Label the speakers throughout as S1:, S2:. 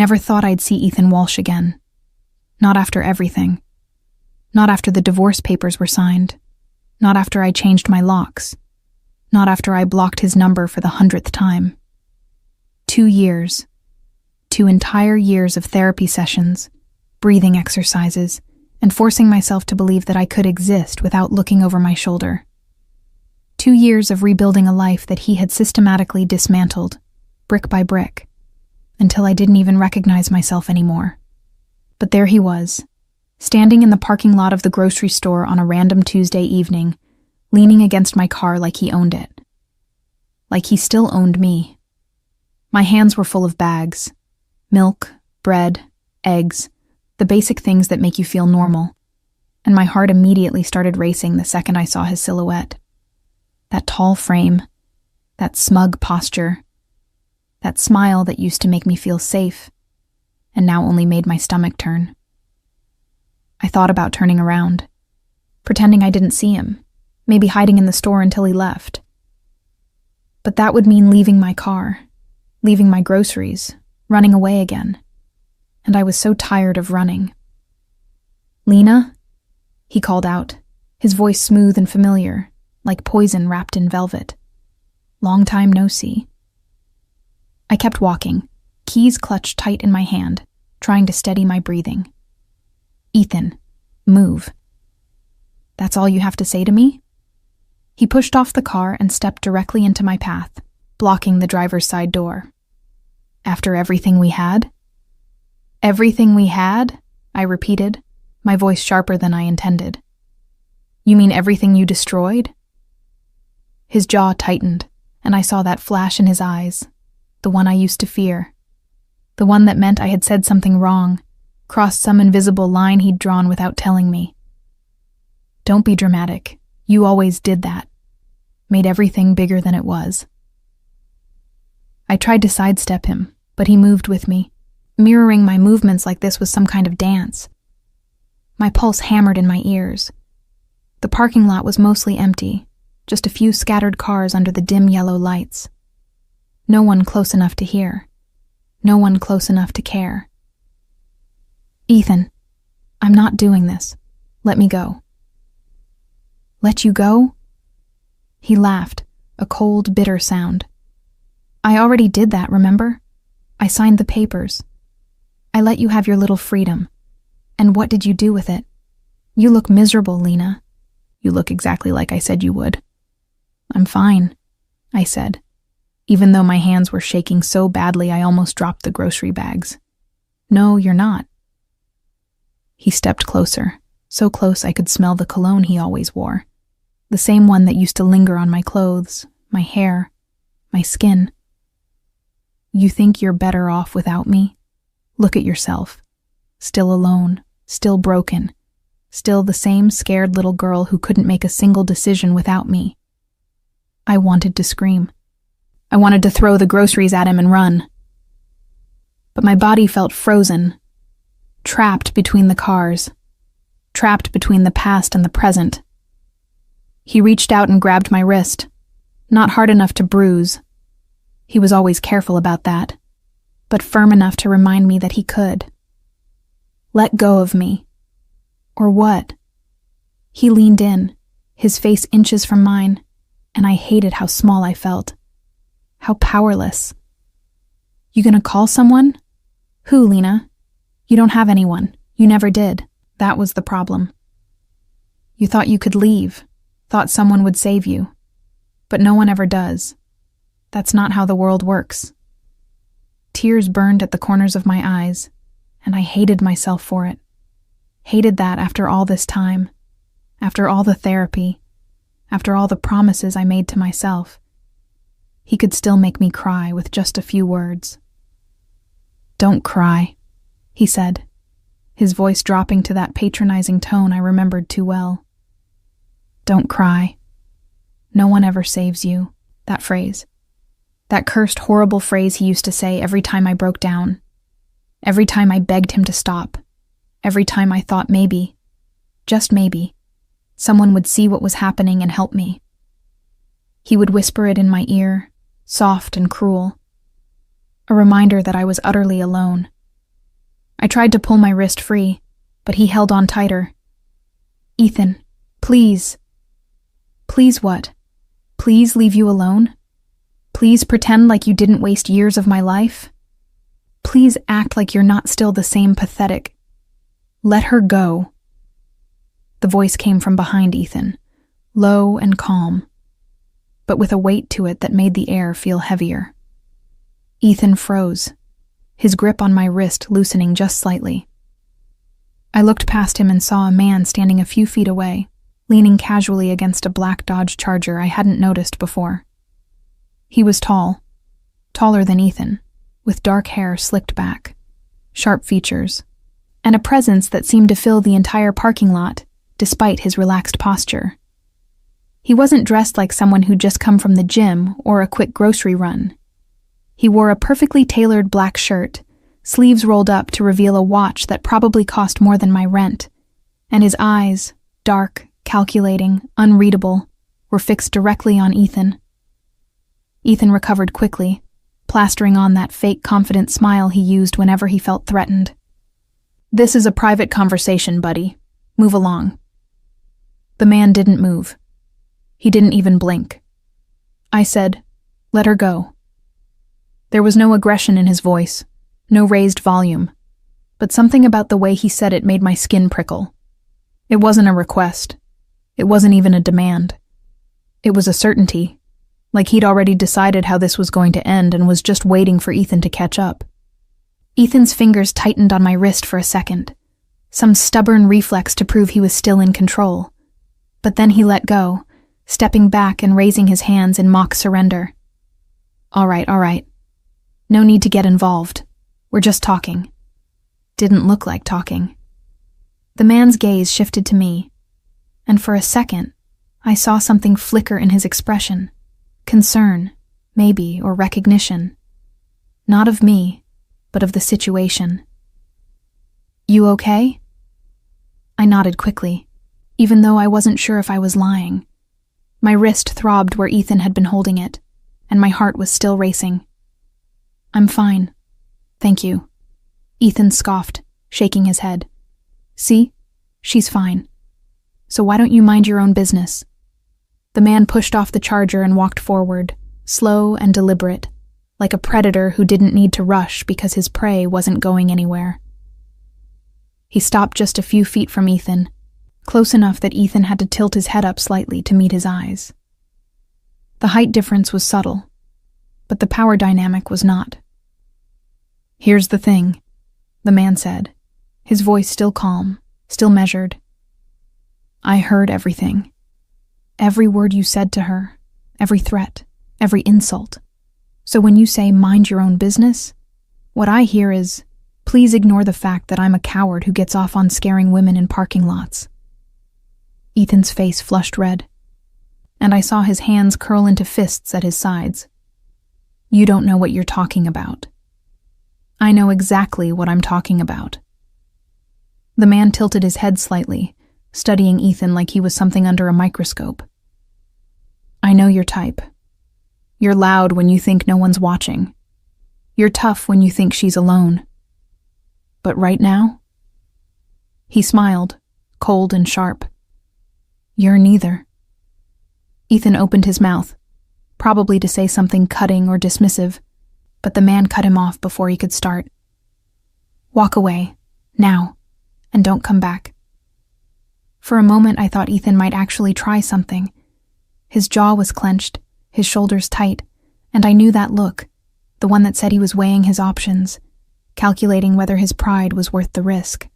S1: never thought I'd see Ethan Walsh again. Not after everything. Not after the divorce papers were signed. Not after I changed my locks. Not after I blocked his number for the 100th time. 2 years. 2 entire years of therapy sessions, breathing exercises, and forcing myself to believe that I could exist without looking over my shoulder. 2 years of rebuilding a life that he had systematically dismantled, brick by brick, until I didn't even recognize myself anymore. But there he was, standing in the parking lot of the grocery store on a random Tuesday evening, leaning against my car like he owned it. Like he still owned me. My hands were full of bags. Milk, bread, eggs, the basic things that make you feel normal. And my heart immediately started racing the second I saw his silhouette. That tall frame, that smug posture, that smile that used to make me feel safe, and now only made my stomach turn. I thought about turning around, pretending I didn't see him, maybe hiding in the store until he left. But that would mean leaving my car, leaving my groceries, running away again. And I was so tired of running. "Lena?" he called out, his voice smooth and familiar, like poison wrapped in velvet. "Long time no see." I kept walking, keys clutched tight in my hand, trying to steady my breathing. "Ethan, move." "That's all you have to say to me?" He pushed off the car and stepped directly into my path, blocking the driver's side door. "After everything we had?" "Everything we had?" I repeated, my voice sharper than I intended. "You mean everything you destroyed?" His jaw tightened, and I saw that flash in his eyes, the one I used to fear, the one that meant I had said something wrong, crossed some invisible line he'd drawn without telling me. "Don't be dramatic. You always did that. Made everything bigger than it was." I tried to sidestep him, but he moved with me, mirroring my movements like this was some kind of dance. My pulse hammered in my ears. The parking lot was mostly empty, just a few scattered cars under the dim yellow lights. No one close enough to hear. No one close enough to care. "Ethan, I'm not doing this. Let me go." "Let you go?" He laughed, a cold, bitter sound. "I already did that, remember? I signed the papers. I let you have your little freedom. And what did you do with it? You look miserable, Lena." "You look exactly like I said you would." "I'm fine," I said, even though my hands were shaking so badly I almost dropped the grocery bags. "No, you're not." He stepped closer, so close I could smell the cologne he always wore, the same one that used to linger on my clothes, my hair, my skin. "You think you're better off without me? Look at yourself. Still alone, still broken, still the same scared little girl who couldn't make a single decision without me." I wanted to scream. I wanted to throw the groceries at him and run. But my body felt frozen, trapped between the cars, trapped between the past and the present. He reached out and grabbed my wrist, not hard enough to bruise. He was always careful about that, but firm enough to remind me that he could. "Let go of me." Or what? He leaned in, his face inches from mine, and I hated how small I felt. How powerless. "You gonna call someone?" "Who, Lena?" "You don't have anyone. You never did. That was the problem. You thought you could leave, thought someone would save you. But no one ever does. That's not how the world works." Tears burned at the corners of my eyes, and I hated myself for it. Hated that after all this time, after all the therapy, after all the promises I made to myself. He could still make me cry with just a few words. "Don't cry," he said, his voice dropping to that patronizing tone I remembered too well. "Don't cry. No one ever saves you." That phrase. That cursed, horrible phrase he used to say every time I broke down. Every time I begged him to stop. Every time I thought maybe, just maybe, someone would see what was happening and help me. He would whisper it in my ear, soft and cruel. A reminder that I was utterly alone, I tried to pull my wrist free, but he held on tighter. "Ethan, please." "Please what? Please leave you alone? Please pretend like you didn't waste years of my life? Please act like you're not still the same pathetic. Let her go." The voice came from behind Ethan, low and calm, but with a weight to it that made the air feel heavier. Ethan froze, his grip on my wrist loosening just slightly. I looked past him and saw a man standing a few feet away, leaning casually against a black Dodge Charger I hadn't noticed before. He was tall, taller than Ethan, with dark hair slicked back, sharp features, and a presence that seemed to fill the entire parking lot, despite his relaxed posture. He wasn't dressed like someone who'd just come from the gym or a quick grocery run. He wore a perfectly tailored black shirt, sleeves rolled up to reveal a watch that probably cost more than my rent, and his eyes, dark, calculating, unreadable, were fixed directly on Ethan. Ethan recovered quickly, plastering on that fake confident smile he used whenever he felt threatened. "This is a private conversation, buddy. Move along." The man didn't move. He didn't even blink. I said, "Let her go." There was no aggression in his voice, no raised volume, but something about the way he said it made my skin prickle. It wasn't a request. It wasn't even a demand. It was a certainty, like he'd already decided how this was going to end and was just waiting for Ethan to catch up. Ethan's fingers tightened on my wrist for a second, some stubborn reflex to prove he was still in control. But then he let go, stepping back and raising his hands in mock surrender. All right. No need to get involved. We're just talking." Didn't look like talking. The man's gaze shifted to me, and for a second, I saw something flicker in his expression. Concern, maybe, or recognition. Not of me, but of the situation. "You okay?" I nodded quickly, even though I wasn't sure if I was lying. My wrist throbbed where Ethan had been holding it, and my heart was still racing. "I'm fine. Thank you." Ethan scoffed, shaking his head. "See? She's fine. So why don't you mind your own business?" The man pushed off the Charger and walked forward, slow and deliberate, like a predator who didn't need to rush because his prey wasn't going anywhere. He stopped just a few feet from Ethan, close enough that Ethan had to tilt his head up slightly to meet his eyes. The height difference was subtle, but the power dynamic was not. "Here's the thing," the man said, his voice still calm, still measured. "I heard everything. Every word you said to her, every threat, every insult. So when you say mind your own business, what I hear is, please ignore the fact that I'm a coward who gets off on scaring women in parking lots." Ethan's face flushed red, and I saw his hands curl into fists at his sides. "You don't know what you're talking about." "I know exactly what I'm talking about." The man tilted his head slightly, studying Ethan like he was something under a microscope. "I know your type. You're loud when you think no one's watching. You're tough when you think she's alone. But right now?" He smiled, cold and sharp. "You're neither." Ethan opened his mouth, probably to say something cutting or dismissive, but the man cut him off before he could start. "Walk away, now, and don't come back." For a moment I thought Ethan might actually try something. His jaw was clenched, his shoulders tight, and I knew that look, the one that said he was weighing his options, calculating whether his pride was worth the risk.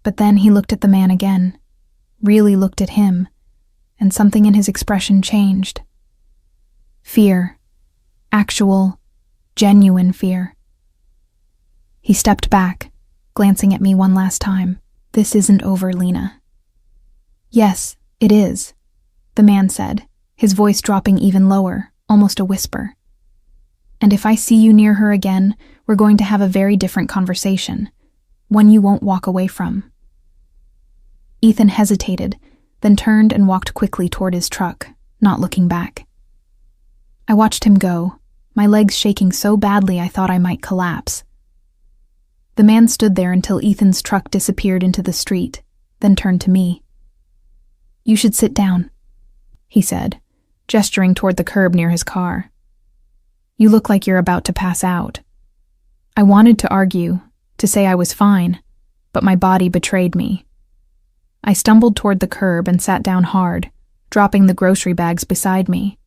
S1: But then he looked at the man again, really looked at him, and something in his expression changed. Fear. Actual, genuine fear. He stepped back, glancing at me one last time. "This isn't over, Lena." "Yes, it is," the man said, his voice dropping even lower, almost a whisper. "And if I see you near her again, we're going to have a very different conversation, one you won't walk away from." Ethan hesitated, then turned and walked quickly toward his truck, not looking back. I watched him go, my legs shaking so badly I thought I might collapse. The man stood there until Ethan's truck disappeared into the street, then turned to me. "You should sit down," he said, gesturing toward the curb near his car. "You look like you're about to pass out." I wanted to argue, to say I was fine, but my body betrayed me. I stumbled toward the curb and sat down hard, dropping the grocery bags beside me.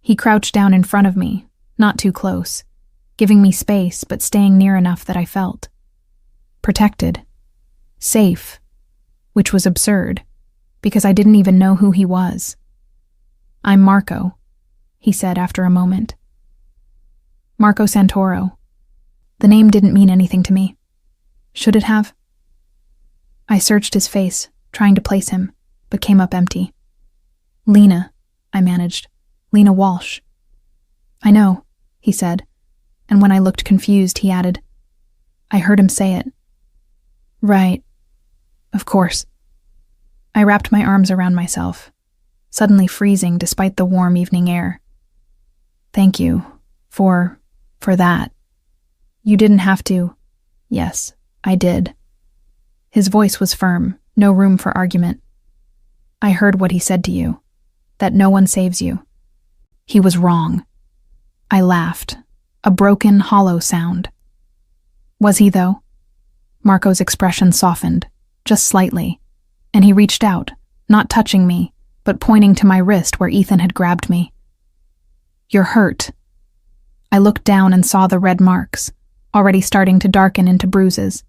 S1: He crouched down in front of me, not too close, giving me space but staying near enough that I felt protected, safe, which was absurd, because I didn't even know who he was. "I'm Marco," he said after a moment. "Marco Santoro." The name didn't mean anything to me. Should it have? I searched his face, trying to place him, but came up empty. "Lena," I managed. "Lena Walsh." "I know," he said, and when I looked confused, he added, "I heard him say it." "Right. Of course." I wrapped my arms around myself, suddenly freezing despite the warm evening air. "Thank you for that. You didn't have to." "Yes, I did." His voice was firm, no room for argument. "I heard what he said to you, that no one saves you." He was wrong. I laughed, a broken, hollow sound. Was he, though? Marco's expression softened, just slightly, and he reached out, not touching me, but pointing to my wrist where Ethan had grabbed me. "You're hurt." I looked down and saw the red marks, already starting to darken into bruises.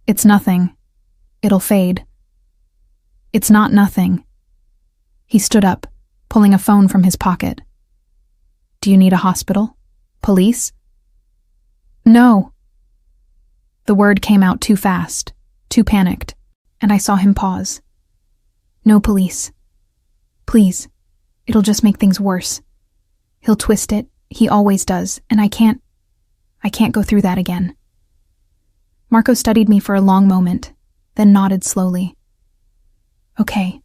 S1: "It's nothing. It'll fade." "It's not nothing." He stood up, pulling a phone from his pocket. "Do you need a hospital? Police?" "No." The word came out too fast, too panicked, and I saw him pause. "No police. Please. It'll just make things worse. He'll twist it, he always does, and I can't go through that again." Marco studied me for a long moment, then nodded slowly. "Okay,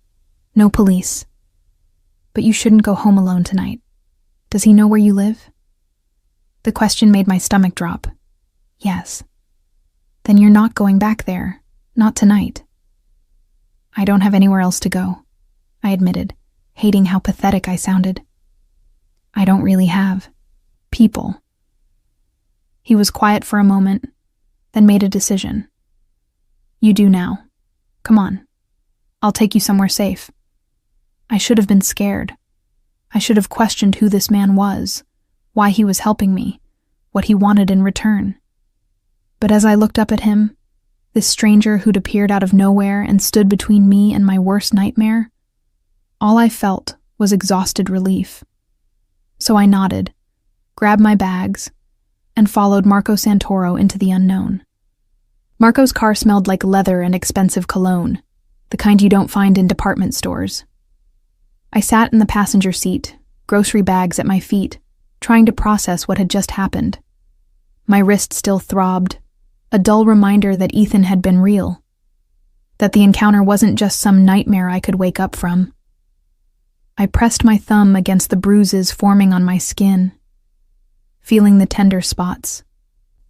S1: no police. But you shouldn't go home alone tonight. Does he know where you live?" The question made my stomach drop. "Yes." "Then you're not going back there. Not tonight." "I don't have anywhere else to go," I admitted, hating how pathetic I sounded. "I don't really have people." He was quiet for a moment, then made a decision. "You do now. Come on. I'll take you somewhere safe." I should have been scared. I should have questioned who this man was, why he was helping me, what he wanted in return. But as I looked up at him, this stranger who'd appeared out of nowhere and stood between me and my worst nightmare, all I felt was exhausted relief. So I nodded, grabbed my bags, and followed Marco Santoro into the unknown. Marco's car smelled like leather and expensive cologne, the kind you don't find in department stores. I sat in the passenger seat, grocery bags at my feet, trying to process what had just happened. My wrist still throbbed, a dull reminder that Ethan had been real, that the encounter wasn't just some nightmare I could wake up from. I pressed my thumb against the bruises forming on my skin, feeling the tender spots,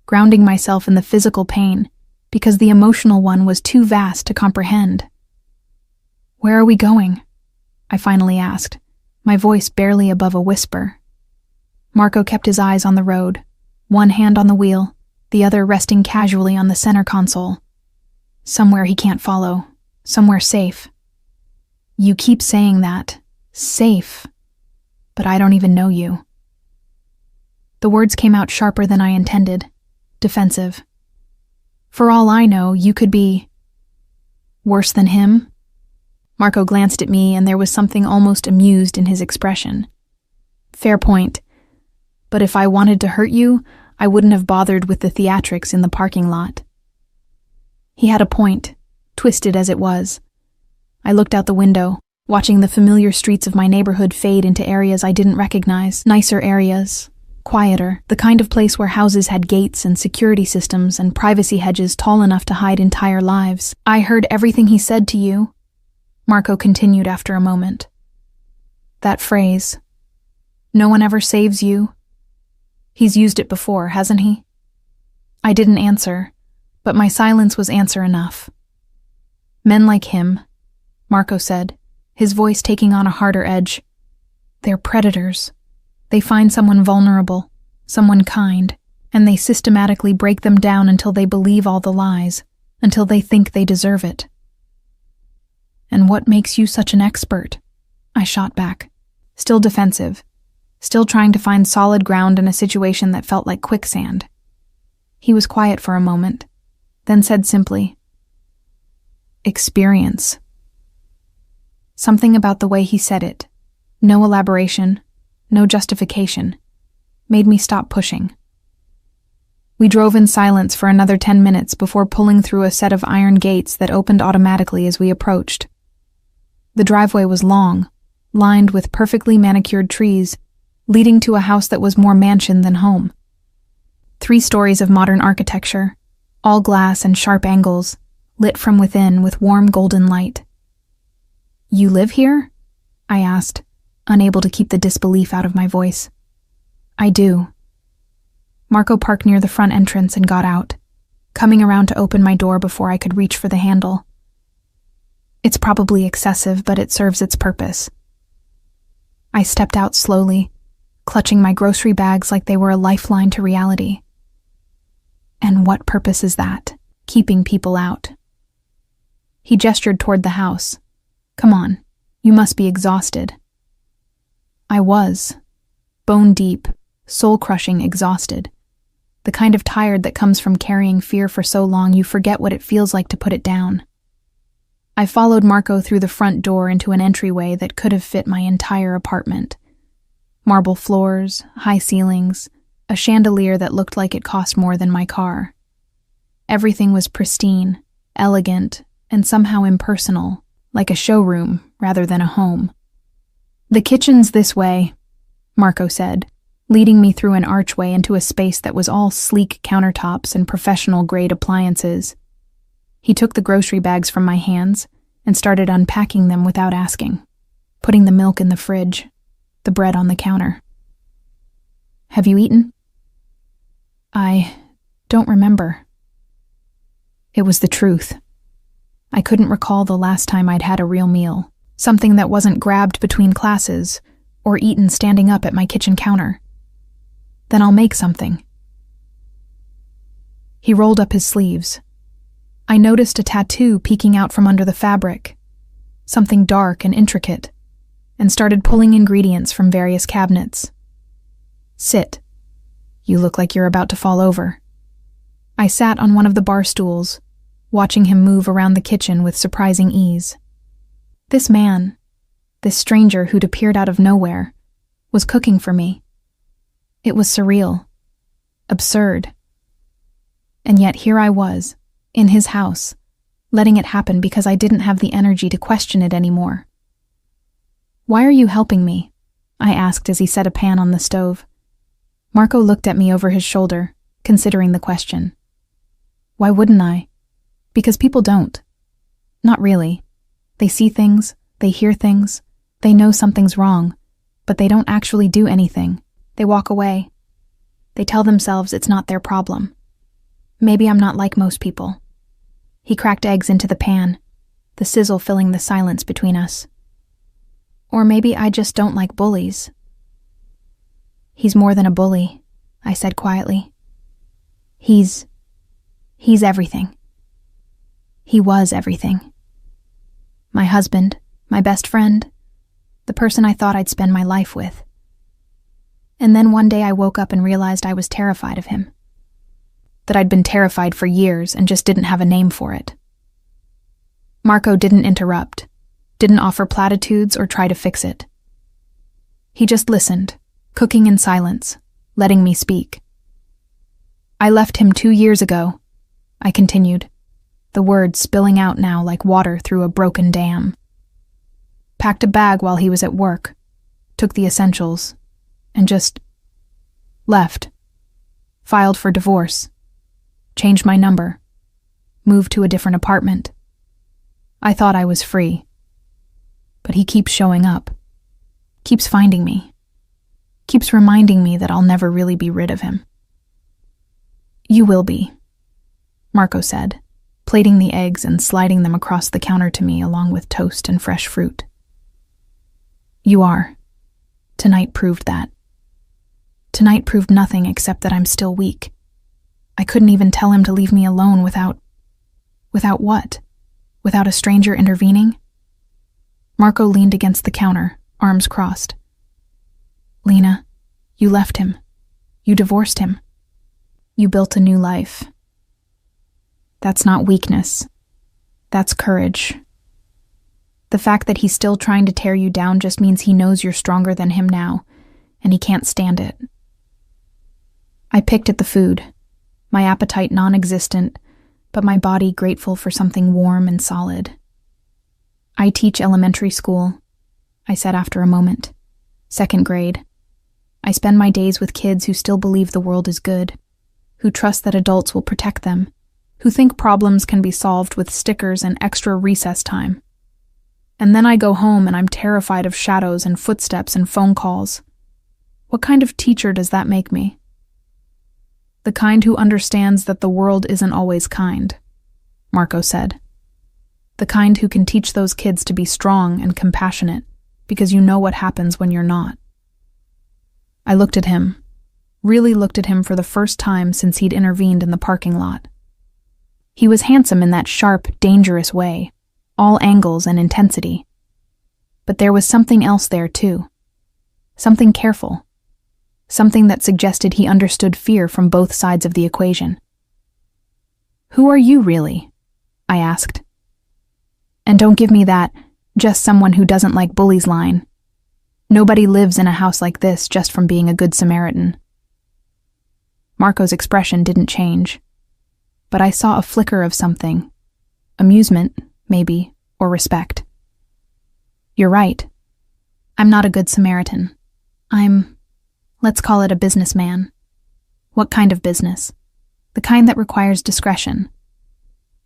S1: grounding myself in the physical pain because the emotional one was too vast to comprehend. "Where are we going?" I finally asked, my voice barely above a whisper. Marco kept his eyes on the road, one hand on the wheel, the other resting casually on the center console. "Somewhere he can't follow, somewhere safe." "You keep saying that. Safe. But I don't even know you." The words came out sharper than I intended, defensive. "For all I know, you could be worse than him." Marco glanced at me and there was something almost amused in his expression. "Fair point. But if I wanted to hurt you, I wouldn't have bothered with the theatrics in the parking lot." He had a point, twisted as it was. I looked out the window, watching the familiar streets of my neighborhood fade into areas I didn't recognize, nicer areas, quieter, the kind of place where houses had gates and security systems and privacy hedges tall enough to hide entire lives. "I heard everything he said to you," Marco continued after a moment. "That phrase, no one ever saves you. He's used it before, hasn't he?" I didn't answer, but my silence was answer enough. Men like him, Marco said, his voice taking on a harder edge. They're predators. They find someone vulnerable, someone kind, and they systematically break them down until they believe all the lies, until they think they deserve it. And what makes you such an expert? I shot back, still defensive, still trying to find solid ground in a situation that felt like quicksand. He was quiet for a moment, then said simply, experience. Something about the way he said it, no elaboration, no justification, made me stop pushing. We drove in silence for another 10 minutes before pulling through a set of iron gates that opened automatically as we approached. The driveway was long, lined with perfectly manicured trees, leading to a house that was more mansion than home. 3 stories of modern architecture, all glass and sharp angles, lit from within with warm golden light. You live here? I asked, unable to keep the disbelief out of my voice. I do. Marco parked near the front entrance and got out, coming around to open my door before I could reach for the handle. It's probably excessive, but it serves its purpose. I stepped out slowly, clutching my grocery bags like they were a lifeline to reality. And what purpose is that? Keeping people out. He gestured toward the house. Come on, you must be exhausted. I was. Bone deep, soul-crushing exhausted. The kind of tired that comes from carrying fear for so long you forget what it feels like to put it down. I followed Marco through the front door into an entryway that could have fit my entire apartment. Marble floors, high ceilings, a chandelier that looked like it cost more than my car. Everything was pristine, elegant, and somehow impersonal, like a showroom rather than a home. The kitchen's this way, Marco said, leading me through an archway into a space that was all sleek countertops and professional-grade appliances. He took the grocery bags from my hands and started unpacking them without asking, putting the milk in the fridge, the bread on the counter. Have you eaten? I don't remember. It was the truth. I couldn't recall the last time I'd had a real meal, something that wasn't grabbed between classes or eaten standing up at my kitchen counter. Then I'll make something. He rolled up his sleeves. I noticed a tattoo peeking out from under the fabric, something dark and intricate, and started pulling ingredients from various cabinets. Sit. You look like you're about to fall over. I sat on one of the bar stools, watching him move around the kitchen with surprising ease. This man, this stranger who'd appeared out of nowhere, was cooking for me. It was surreal, absurd. And yet here I was, in his house, letting it happen because I didn't have the energy to question it anymore. Why are you helping me? I asked as he set a pan on the stove. Marco looked at me over his shoulder, considering the question. Why wouldn't I? Because people don't. Not really. They see things, they hear things, they know something's wrong, but they don't actually do anything. They walk away. They tell themselves it's not their problem. Maybe I'm not like most people. He cracked eggs into the pan, the sizzle filling the silence between us. Or maybe I just don't like bullies. He's more than a bully, I said quietly. He's everything. He was everything. My husband, my best friend, the person I thought I'd spend my life with. And then one day I woke up and realized I was terrified of him. That I'd been terrified for years and just didn't have a name for it. Marco didn't interrupt, didn't offer platitudes or try to fix it. He just listened, cooking in silence, letting me speak. I left him 2 years ago, I continued, the words spilling out now like water through a broken dam. Packed a bag while he was at work, took the essentials, and just left. Filed for divorce. Changed my number. Moved to a different apartment. I thought I was free. But he keeps showing up. Keeps finding me. Keeps reminding me that I'll never really be rid of him. You will be, Marco said, plating the eggs and sliding them across the counter to me along with toast and fresh fruit. You are. Tonight proved that. Tonight proved nothing except that I'm still weak. I couldn't even tell him to leave me alone without what? Without a stranger intervening? Marco leaned against the counter, arms crossed. Lena, you left him. You divorced him. You built a new life. That's not weakness. That's courage. The fact that he's still trying to tear you down just means he knows you're stronger than him now, and he can't stand it. I picked at the food, my appetite non-existent, but my body grateful for something warm and solid. I teach elementary school, I said after a moment. 2nd grade. I spend my days with kids who still believe the world is good, who trust that adults will protect them, who think problems can be solved with stickers and extra recess time. And then I go home and I'm terrified of shadows and footsteps and phone calls. What kind of teacher does that make me? The kind who understands that the world isn't always kind, Marco said. The kind who can teach those kids to be strong and compassionate, because you know what happens when you're not. I looked at him, really looked at him for the first time since he'd intervened in the parking lot. He was handsome in that sharp, dangerous way, all angles and intensity. But there was something else there too. Something careful. Something that suggested he understood fear from both sides of the equation. Who are you really? I asked. And don't give me that, just someone who doesn't like bullies line. Nobody lives in a house like this just from being a good Samaritan. Marco's expression didn't change, but I saw a flicker of something. Amusement, maybe, or respect. You're right. I'm not a good Samaritan. Let's call it a businessman. What kind of business? The kind that requires discretion.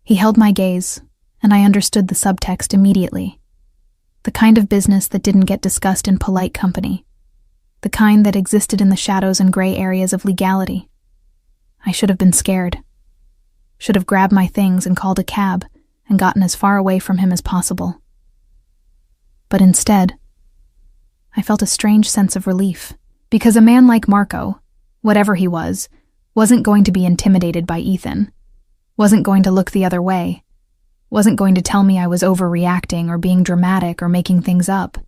S1: He held my gaze, and I understood the subtext immediately. The kind of business that didn't get discussed in polite company. The kind that existed in the shadows and gray areas of legality. I should have been scared. Should have grabbed my things and called a cab and gotten as far away from him as possible. But instead, I felt a strange sense of relief. Because a man like Marco, whatever he was, wasn't going to be intimidated by Ethan, wasn't going to look the other way, wasn't going to tell me I was overreacting or being dramatic or making things up.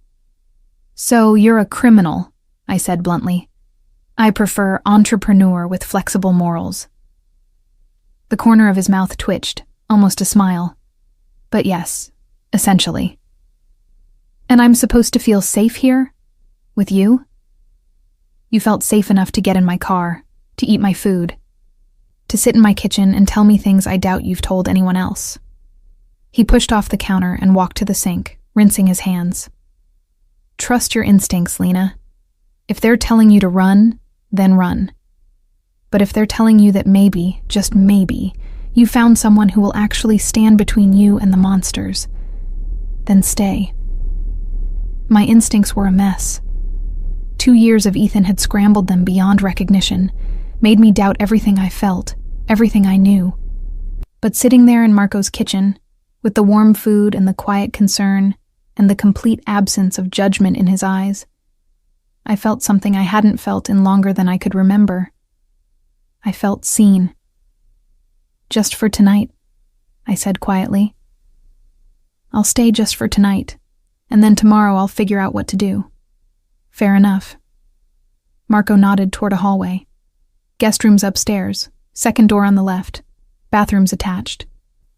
S1: So you're a criminal, I said bluntly. I prefer entrepreneur with flexible morals. The corner of his mouth twitched, almost a smile. But yes, essentially. And I'm supposed to feel safe here? With you? You felt safe enough to get in my car, to eat my food, to sit in my kitchen and tell me things I doubt you've told anyone else. He pushed off the counter and walked to the sink, rinsing his hands. Trust your instincts, Lena. If they're telling you to run, then run. But if they're telling you that maybe, just maybe, you found someone who will actually stand between you and the monsters, then stay. My instincts were a mess. 2 years of Ethan had scrambled them beyond recognition, made me doubt everything I felt, everything I knew. But sitting there in Marco's kitchen, with the warm food and the quiet concern, and the complete absence of judgment in his eyes, I felt something I hadn't felt in longer than I could remember. I felt seen. Just for tonight, I said quietly. I'll stay just for tonight, and then tomorrow I'll figure out what to do. Fair enough. Marco nodded toward a hallway. Guest rooms upstairs, 2nd door on the left, bathrooms attached.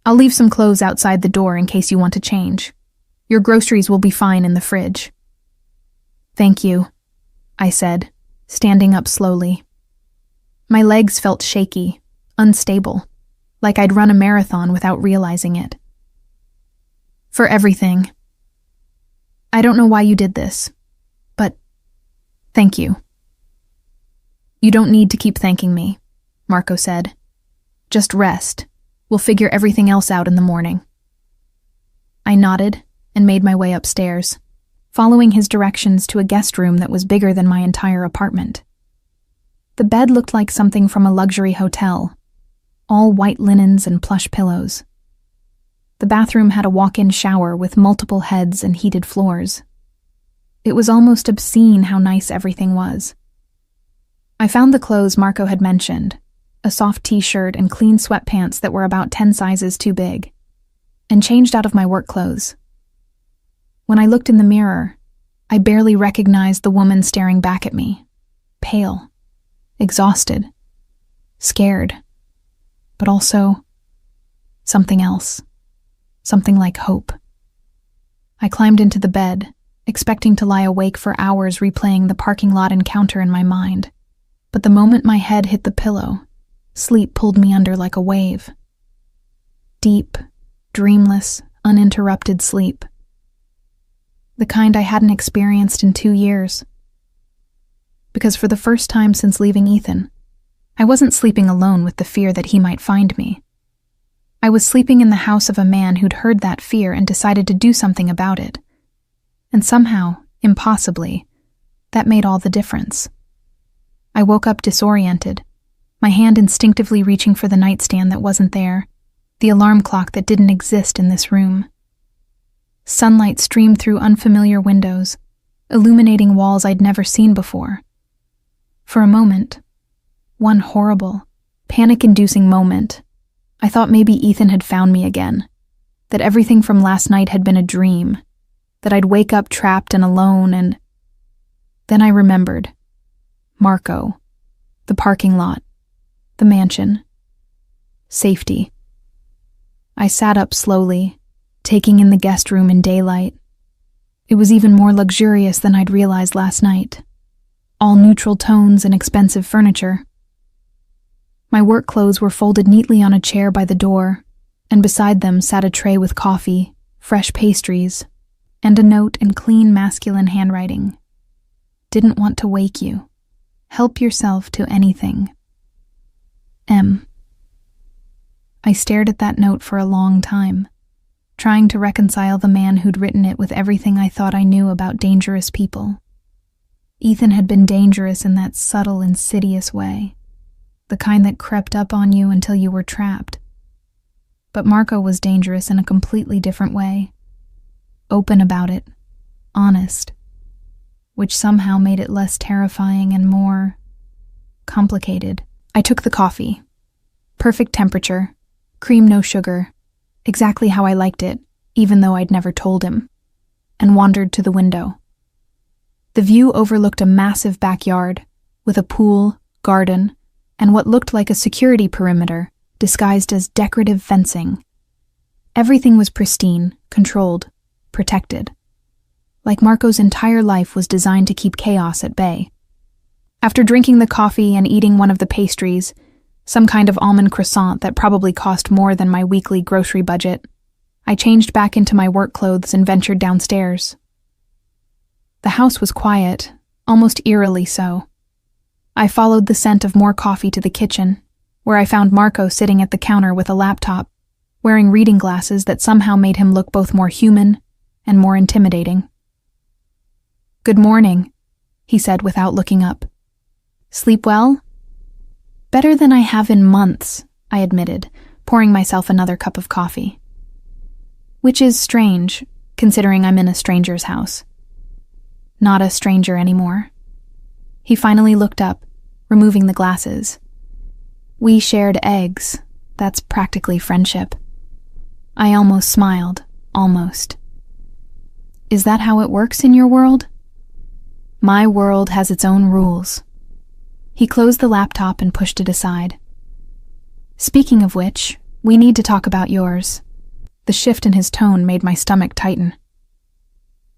S1: I'll leave some clothes outside the door in case you want to change. Your groceries will be fine in the fridge. Thank you, I said, standing up slowly. My legs felt shaky, unstable, like I'd run a marathon without realizing it. For everything. I don't know why you did this, but thank you. You don't need to keep thanking me, Marco said. Just rest. We'll figure everything else out in the morning. I nodded and made my way upstairs, following his directions to a guest room that was bigger than my entire apartment. The bed looked like something from a luxury hotel. all white linens and plush pillows. The bathroom had a walk-in shower with multiple heads and heated floors. It was almost obscene how nice everything was. I found the clothes Marco had mentioned, a soft t-shirt and clean sweatpants that were about 10 sizes too big, and changed out of my work clothes. When I looked in the mirror, I barely recognized the woman staring back at me, pale, exhausted, scared, but also something else, something like hope. I climbed into the bed, expecting to lie awake for hours replaying the parking lot encounter in my mind, but the moment my head hit the pillow, sleep pulled me under like a wave. Deep, dreamless, uninterrupted sleep. The kind I hadn't experienced in 2 years. Because for the first time since leaving Ethan, I wasn't sleeping alone with the fear that he might find me. I was sleeping in the house of a man who'd heard that fear and decided to do something about it. And somehow, impossibly, that made all the difference. I woke up disoriented, my hand instinctively reaching for the nightstand that wasn't there, the alarm clock that didn't exist in this room. Sunlight streamed through unfamiliar windows, illuminating walls I'd never seen before. For a moment, one horrible, panic-inducing moment, I thought maybe Ethan had found me again, that everything from last night had been a dream, that I'd wake up trapped and alone, and then I remembered. Marco, the parking lot, the mansion, safety. I sat up slowly, taking in the guest room in daylight. It was even more luxurious than I'd realized last night. All neutral tones and expensive furniture. My work clothes were folded neatly on a chair by the door, and beside them sat a tray with coffee, fresh pastries, and a note in clean masculine handwriting. Didn't want to wake you. Help yourself to anything. M. I stared at that note for a long time, trying to reconcile the man who'd written it with everything I thought I knew about dangerous people. Ethan had been dangerous in that subtle, insidious way, the kind that crept up on you until you were trapped. But Marco was dangerous in a completely different way. Open about it, honest, which somehow made it less terrifying and more complicated. I took the coffee. Perfect temperature, cream no sugar, exactly how I liked it, even though I'd never told him, and wandered to the window. The view overlooked a massive backyard, with a pool, garden, and what looked like a security perimeter, disguised as decorative fencing. Everything was pristine, controlled, protected. Like Marco's entire life was designed to keep chaos at bay. After drinking the coffee and eating one of the pastries, some kind of almond croissant that probably cost more than my weekly grocery budget, I changed back into my work clothes and ventured downstairs. The house was quiet, almost eerily so. I followed the scent of more coffee to the kitchen, where I found Marco sitting at the counter with a laptop, wearing reading glasses that somehow made him look both more human and more intimidating. "Good morning," he said without looking up. "Sleep well?" "Better than I have in months," I admitted, pouring myself another cup of coffee. Which is strange, considering I'm in a stranger's house. Not a stranger anymore. He finally looked up, removing the glasses. "We shared eggs. That's practically friendship." I almost smiled, almost. "Is that how it works in your world?" "My world has its own rules." He closed the laptop and pushed it aside. "Speaking of which, we need to talk about yours." The shift in his tone made my stomach tighten.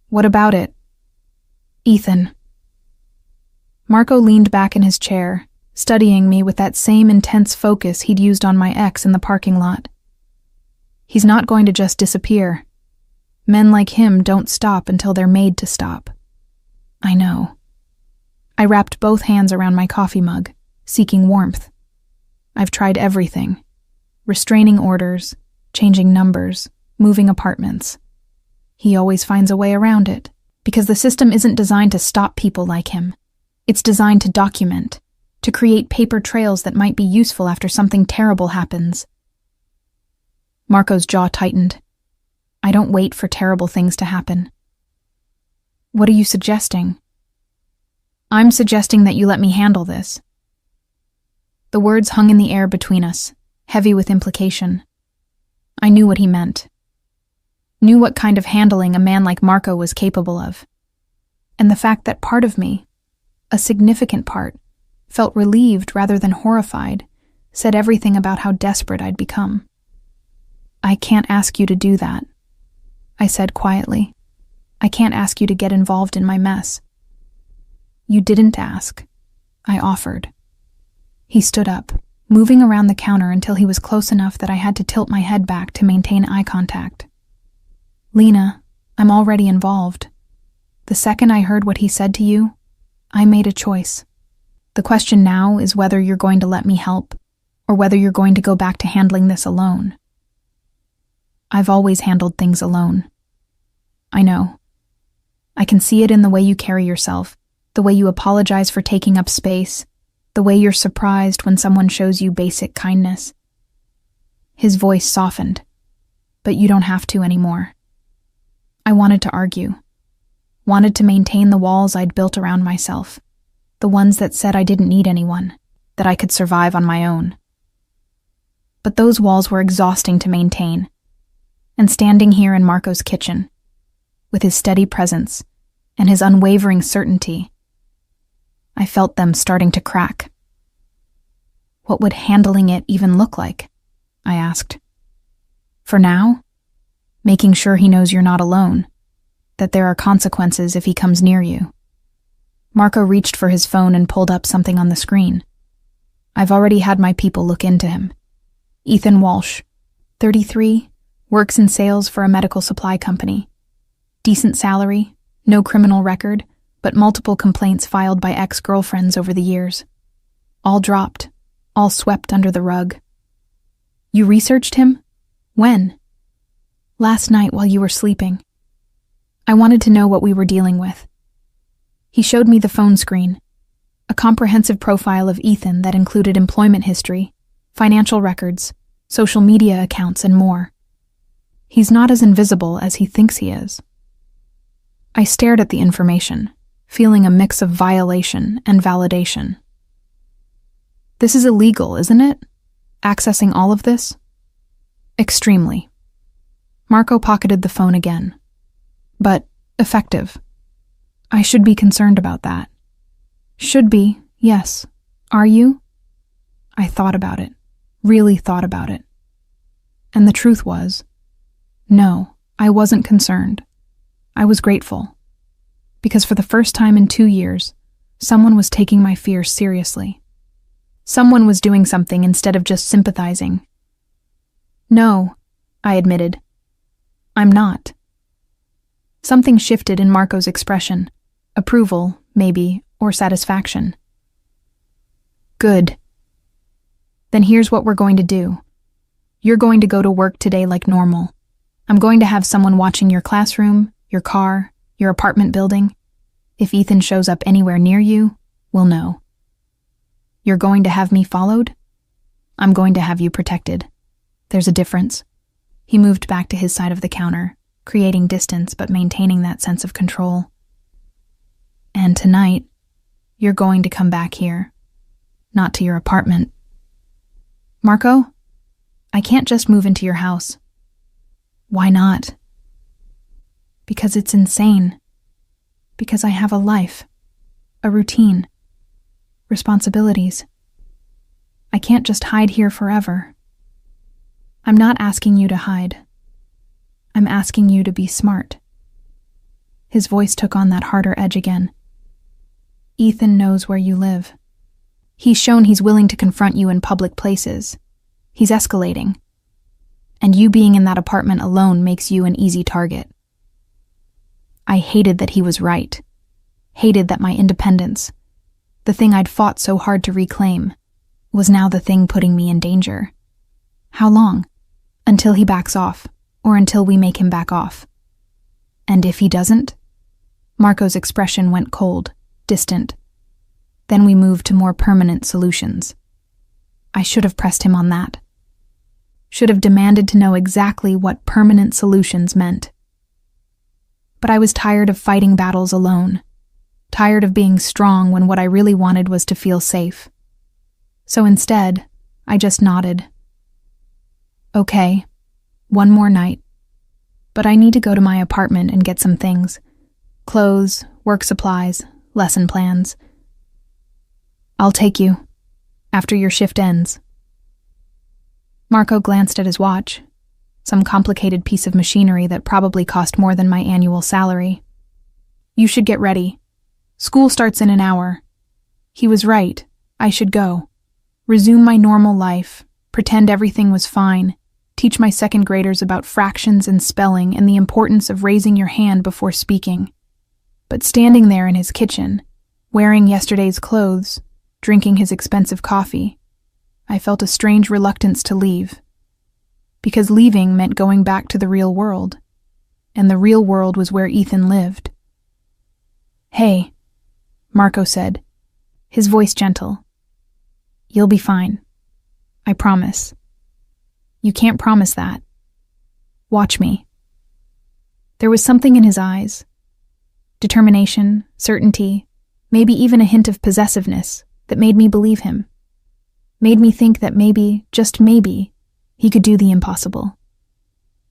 S1: "What about it?" "Ethan." Marco leaned back in his chair, studying me with that same intense focus he'd used on my ex in the parking lot. "He's not going to just disappear. Men like him don't stop until they're made to stop." "I know." I wrapped both hands around my coffee mug, seeking warmth. "I've tried everything. Restraining orders, changing numbers, moving apartments. He always finds a way around it, because the system isn't designed to stop people like him. It's designed to document, to to create paper trails that might be useful after something terrible happens. Marco's jaw tightened. I don't wait for terrible things to happen. What are you suggesting? I'm suggesting that you let me handle this. The words hung in the air between us, heavy with implication. I knew what he meant. Knew what kind of handling a man like Marco was capable of. And the fact that part of me, a significant part, felt relieved rather than horrified, said everything about how desperate I'd become. I can't ask you to do that, I said quietly. I can't ask you to get involved in my mess. You didn't ask, I offered. He stood up, moving around the counter until he was close enough that I had to tilt my head back to maintain eye contact. Lena, I'm already involved. The second I heard what he said to you, I made a choice. The question now is whether you're going to let me help, or whether you're going to go back to handling this alone. I've always handled things alone. I know. I can see it in the way you carry yourself, the way you apologize for taking up space, the way you're surprised when someone shows you basic kindness. His voice softened, but you don't have to anymore. I wanted to argue, wanted to maintain the walls I'd built around myself, the ones that said I didn't need anyone, that I could survive on my own. But those walls were exhausting to maintain, and standing here in Marco's kitchen, with his steady presence and his unwavering certainty, I felt them starting to crack. What would handling it even look like? I asked. For now, making sure he knows you're not alone, that there are consequences if he comes near you. Marco reached for his phone and pulled up something on the screen. I've already had my people look into him. Ethan Walsh, 33, works in sales for a medical supply company. Decent salary, no criminal record, but multiple complaints filed by ex-girlfriends over the years. All dropped, all swept under the rug. You researched him? When? Last night while you were sleeping. I wanted to know what we were dealing with. He showed me the phone screen, a comprehensive profile of Ethan that included employment history, financial records, social media accounts, and more. He's not as invisible as he thinks he is. I stared at the information, feeling a mix of violation and validation. This is illegal, isn't it? Accessing all of this? Extremely. Marco pocketed the phone again. But effective. I should be concerned about that. Should be, yes. Are you? I thought about it, really thought about it. And the truth was, no, I wasn't concerned. I was grateful. Because for the first time in 2 years, someone was taking my fears seriously. Someone was doing something instead of just sympathizing. No, I admitted. I'm not. Something shifted in Marco's expression. Approval, maybe, or satisfaction. Good. Then here's what we're going to do. You're going to go to work today like normal. I'm going to have someone watching your classroom, your car, your apartment building. If Ethan shows up anywhere near you, we'll know. You're going to have me followed? I'm going to have you protected. There's a difference. He moved back to his side of the counter, creating distance but maintaining that sense of control. And tonight, you're going to come back here, not to your apartment. Marco, I can't just move into your house. Why not? Because it's insane. Because I have a life, a routine, responsibilities. I can't just hide here forever. I'm not asking you to hide. I'm asking you to be smart. His voice took on that harder edge again. Ethan knows where you live. He's shown he's willing to confront you in public places. He's escalating. And you being in that apartment alone makes you an easy target. I hated that he was right. Hated that my independence, the thing I'd fought so hard to reclaim, was now the thing putting me in danger. How long? Until he backs off, or until we make him back off. And if he doesn't? Marco's expression went cold, distant. Then we moved to more permanent solutions. I should have pressed him on that. Should have demanded to know exactly what permanent solutions meant. But I was tired of fighting battles alone, tired of being strong when what I really wanted was to feel safe. So instead, I just nodded. Okay, one more night. But I need to go to my apartment and get some things. Clothes, work supplies, lesson plans. I'll take you, after your shift ends. Marco glanced at his watch, some complicated piece of machinery that probably cost more than my annual salary. You should get ready. School starts in an hour. He was right. I should go. Resume my normal life, pretend everything was fine, teach my second graders about fractions and spelling and the importance of raising your hand before speaking. But standing there in his kitchen, wearing yesterday's clothes, drinking his expensive coffee, I felt a strange reluctance to leave. Because leaving meant going back to the real world, and the real world was where Ethan lived. Hey, Marco said, his voice gentle. You'll be fine. I promise. You can't promise that. Watch me. There was something in his eyes. Determination, certainty, maybe even a hint of possessiveness that made me believe him. Made me think that maybe, just maybe, he could do the impossible.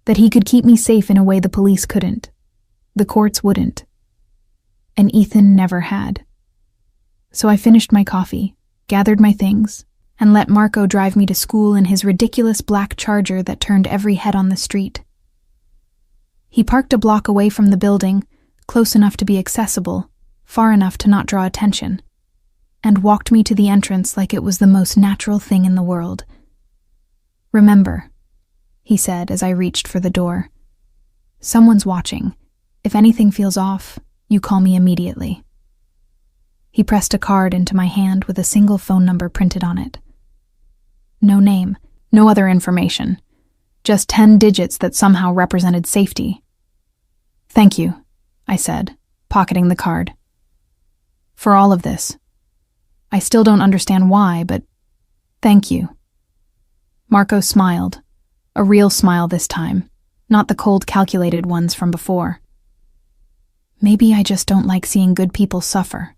S1: That he could keep me safe in a way the police couldn't. The courts wouldn't. And Ethan never had. So I finished my coffee, gathered my things, and let Marco drive me to school in his ridiculous black Charger that turned every head on the street. He parked a block away from the building, close enough to be accessible, far enough to not draw attention, and walked me to the entrance like it was the most natural thing in the world. Remember, he said as I reached for the door. Someone's watching. If anything feels off, you call me immediately. He pressed a card into my hand with a single phone number printed on it. No name, no other information. Just 10 digits that somehow represented safety. Thank you, I said, pocketing the card. For all of this. I still don't understand why, but thank you. Marco smiled, a real smile this time, not the cold, calculated ones from before. Maybe I just don't like seeing good people suffer.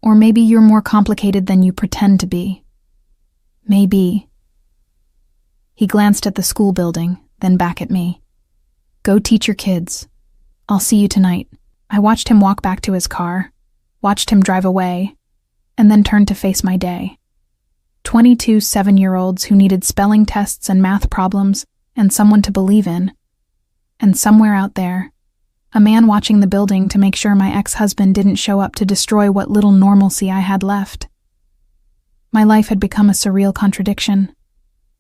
S1: Or maybe you're more complicated than you pretend to be. Maybe. He glanced at the school building, then back at me. Go teach your kids. I'll see you tonight. I watched him walk back to his car, watched him drive away, and then turned to face my day. 22 7-year-olds who needed spelling tests and math problems and someone to believe in. And somewhere out there, a man watching the building to make sure my ex-husband didn't show up to destroy what little normalcy I had left. My life had become a surreal contradiction.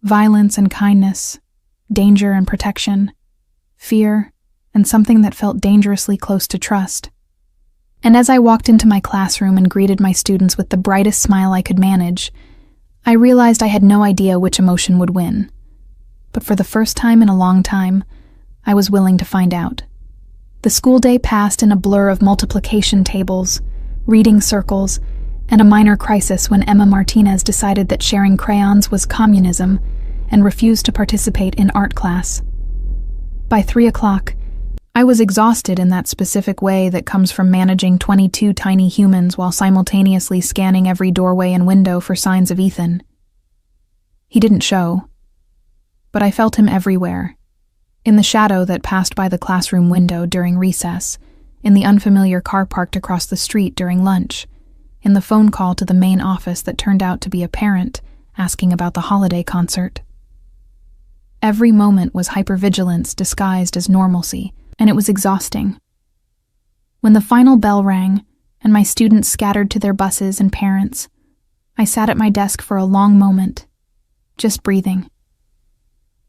S1: Violence and kindness, danger and protection, fear, and something that felt dangerously close to trust. And as I walked into my classroom and greeted my students with the brightest smile I could manage, I realized I had no idea which emotion would win. But for the first time in a long time, I was willing to find out. The school day passed in a blur of multiplication tables, reading circles, and a minor crisis when Emma Martinez decided that sharing crayons was communism and refused to participate in art class. By 3 o'clock, I was exhausted in that specific way that comes from managing 22 tiny humans while simultaneously scanning every doorway and window for signs of Ethan. He didn't show, but I felt him everywhere. In the shadow that passed by the classroom window during recess, in the unfamiliar car parked across the street during lunch, in the phone call to the main office that turned out to be a parent asking about the holiday concert. Every moment was hypervigilance disguised as normalcy, and it was exhausting. When the final bell rang and my students scattered to their buses and parents, I sat at my desk for a long moment, just breathing.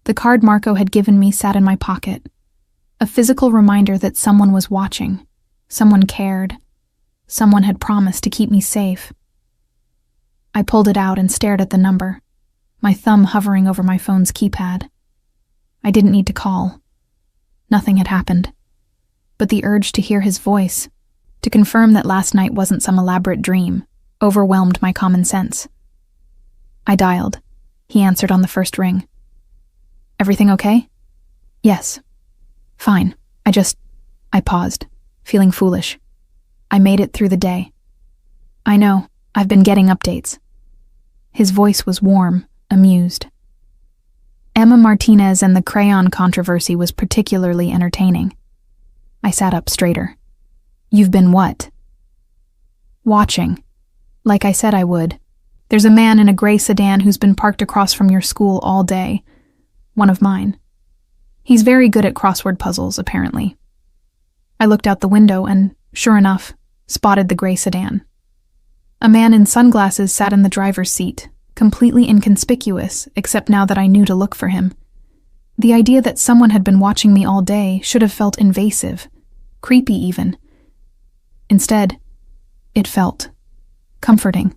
S1: The card Marco had given me sat in my pocket, a physical reminder that someone was watching, someone cared, someone had promised to keep me safe. I pulled it out and stared at the number, my thumb hovering over my phone's keypad. I didn't need to call. Nothing had happened. But the urge to hear his voice, to confirm that last night wasn't some elaborate dream, overwhelmed my common sense. I dialed. He answered on the first ring. Everything okay? Yes. Fine. I paused, feeling foolish. I made it through the day. I know. I've been getting updates. His voice was warm, amused. Emma Martinez and the crayon controversy was particularly entertaining. I sat up straighter. You've been what? Watching. Like I said I would. There's a man in a gray sedan who's been parked across from your school all day. One of mine. He's very good at crossword puzzles, apparently. I looked out the window and, sure enough, spotted the gray sedan. A man in sunglasses sat in the driver's seat, completely inconspicuous, except now that I knew to look for him. The idea that someone had been watching me all day should have felt invasive, creepy even. Instead, it felt comforting.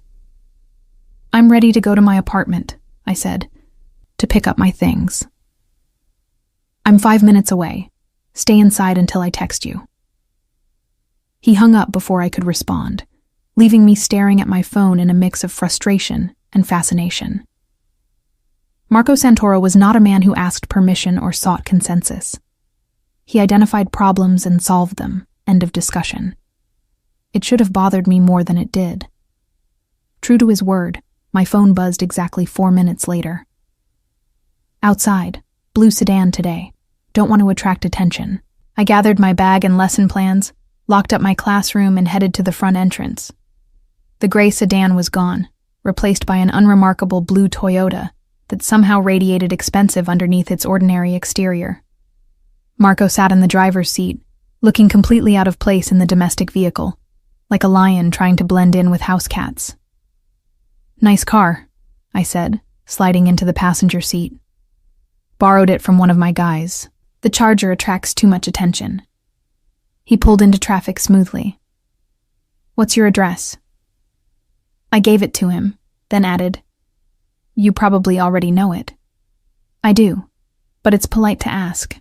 S1: I'm ready to go to my apartment, I said, to pick up my things. I'm 5 minutes away. Stay inside until I text you. He hung up before I could respond, leaving me staring at my phone in a mix of frustration and fascination. Marco Santoro was not a man who asked permission or sought consensus. He identified problems and solved them. End of discussion. It should have bothered me more than it did. True to his word, my phone buzzed exactly 4 minutes later. Outside, blue sedan today. Don't want to attract attention. I gathered my bag and lesson plans, locked up my classroom, and headed to the front entrance. The gray sedan was gone, replaced by an unremarkable blue Toyota that somehow radiated expensive underneath its ordinary exterior. Marco sat in the driver's seat, looking completely out of place in the domestic vehicle, like a lion trying to blend in with house cats. Nice car, I said, sliding into the passenger seat. Borrowed it from one of my guys. The Charger attracts too much attention. He pulled into traffic smoothly. What's your address? I gave it to him, then added, You probably already know it. I do, but it's polite to ask.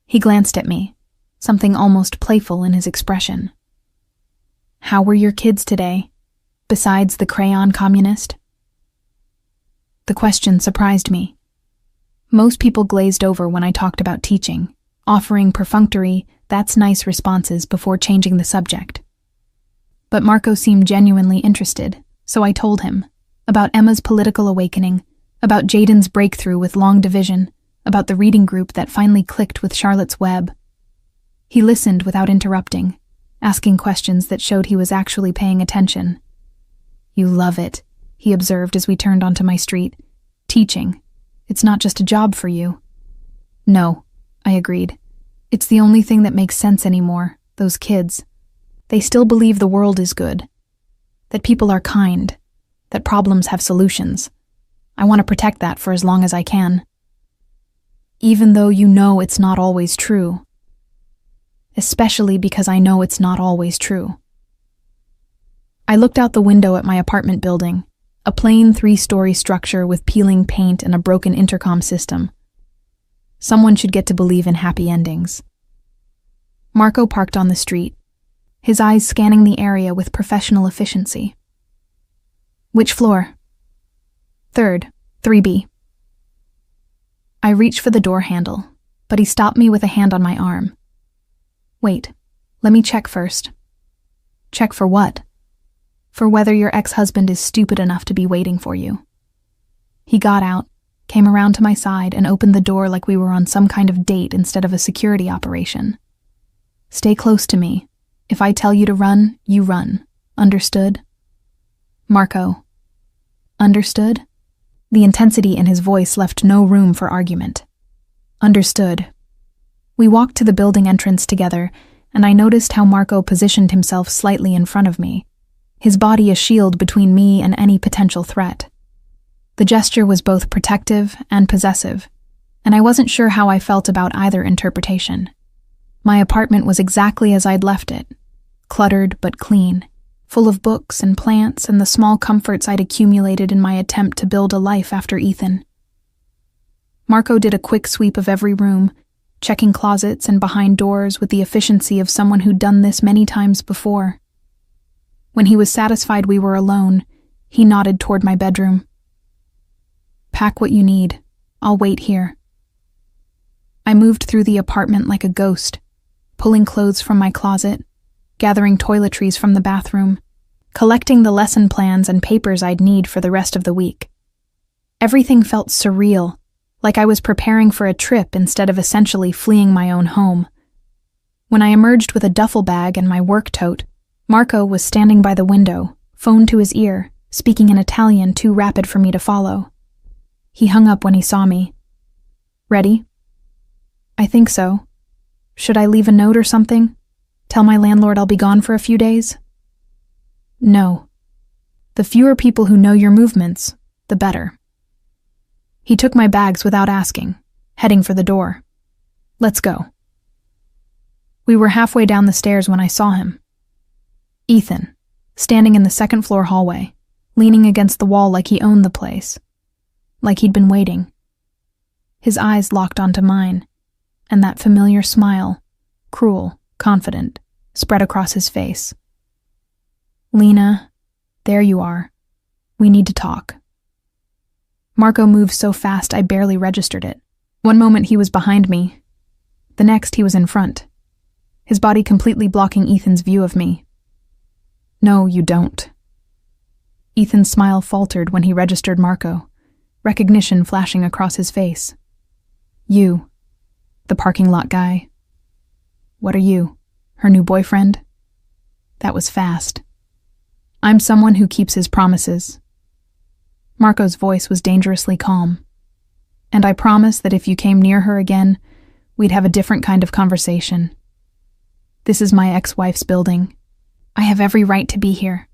S1: He glanced at me, something almost playful in his expression. How were your kids today, besides the crayon communist? The question surprised me. Most people glazed over when I talked about teaching, offering perfunctory, that's nice responses before changing the subject. But Marco seemed genuinely interested, so I told him about Emma's political awakening, about Jaden's breakthrough with long division, about the reading group that finally clicked with Charlotte's Web. He listened without interrupting, asking questions that showed he was actually paying attention. You love it, he observed as we turned onto my street. Teaching. It's not just a job for you. No, I agreed. It's the only thing that makes sense anymore, those kids. They still believe the world is good, that people are kind, that problems have solutions. I want to protect that for as long as I can. Even though you know it's not always true. Especially because I know it's not always true. I looked out the window at my apartment building, a plain 3-story structure with peeling paint and a broken intercom system. Someone should get to believe in happy endings. Marco parked on the street, his eyes scanning the area with professional efficiency. Which floor? 3rd, 3B. I reached for the door handle, but he stopped me with a hand on my arm. Wait, let me check first. Check for what? For whether your ex-husband is stupid enough to be waiting for you. He got out, came around to my side, and opened the door like we were on some kind of date instead of a security operation. Stay close to me. If I tell you to run, you run. Understood? Marco. Understood? The intensity in his voice left no room for argument. Understood. We walked to the building entrance together, and I noticed how Marco positioned himself slightly in front of me, his body a shield between me and any potential threat. The gesture was both protective and possessive, and I wasn't sure how I felt about either interpretation. My apartment was exactly as I'd left it, cluttered but clean, full of books and plants and the small comforts I'd accumulated in my attempt to build a life after Ethan. Marco did a quick sweep of every room, checking closets and behind doors with the efficiency of someone who'd done this many times before. When he was satisfied we were alone, he nodded toward my bedroom. "Pack what you need. I'll wait here." I moved through the apartment like a ghost, pulling clothes from my closet, gathering toiletries from the bathroom, collecting the lesson plans and papers I'd need for the rest of the week. Everything felt surreal, like I was preparing for a trip instead of essentially fleeing my own home. When I emerged with a duffel bag and my work tote, Marco was standing by the window, phone to his ear, speaking in Italian too rapid for me to follow. He hung up when he saw me. "Ready?" "I think so. Should I leave a note or something? Tell my landlord I'll be gone for a few days?" "No. The fewer people who know your movements, the better." He took my bags without asking, heading for the door. "Let's go." We were halfway down the stairs when I saw him. Ethan, standing in the second-floor hallway, leaning against the wall like he owned the place, like he'd been waiting. His eyes locked onto mine, and that familiar smile, cruel, confident, spread across his face. "Lena, there you are. We need to talk." Marco moved so fast I barely registered it. One moment he was behind me. The next he was in front, his body completely blocking Ethan's view of me. "No, you don't." Ethan's smile faltered when he registered Marco, recognition flashing across his face. "You, the parking lot guy. What are you, her new boyfriend?" That was fast. "I'm someone who keeps his promises." Marco's voice was dangerously calm. "And I promise that if you came near her again, we'd have a different kind of conversation. This is my ex-wife's building. I have every right to be here."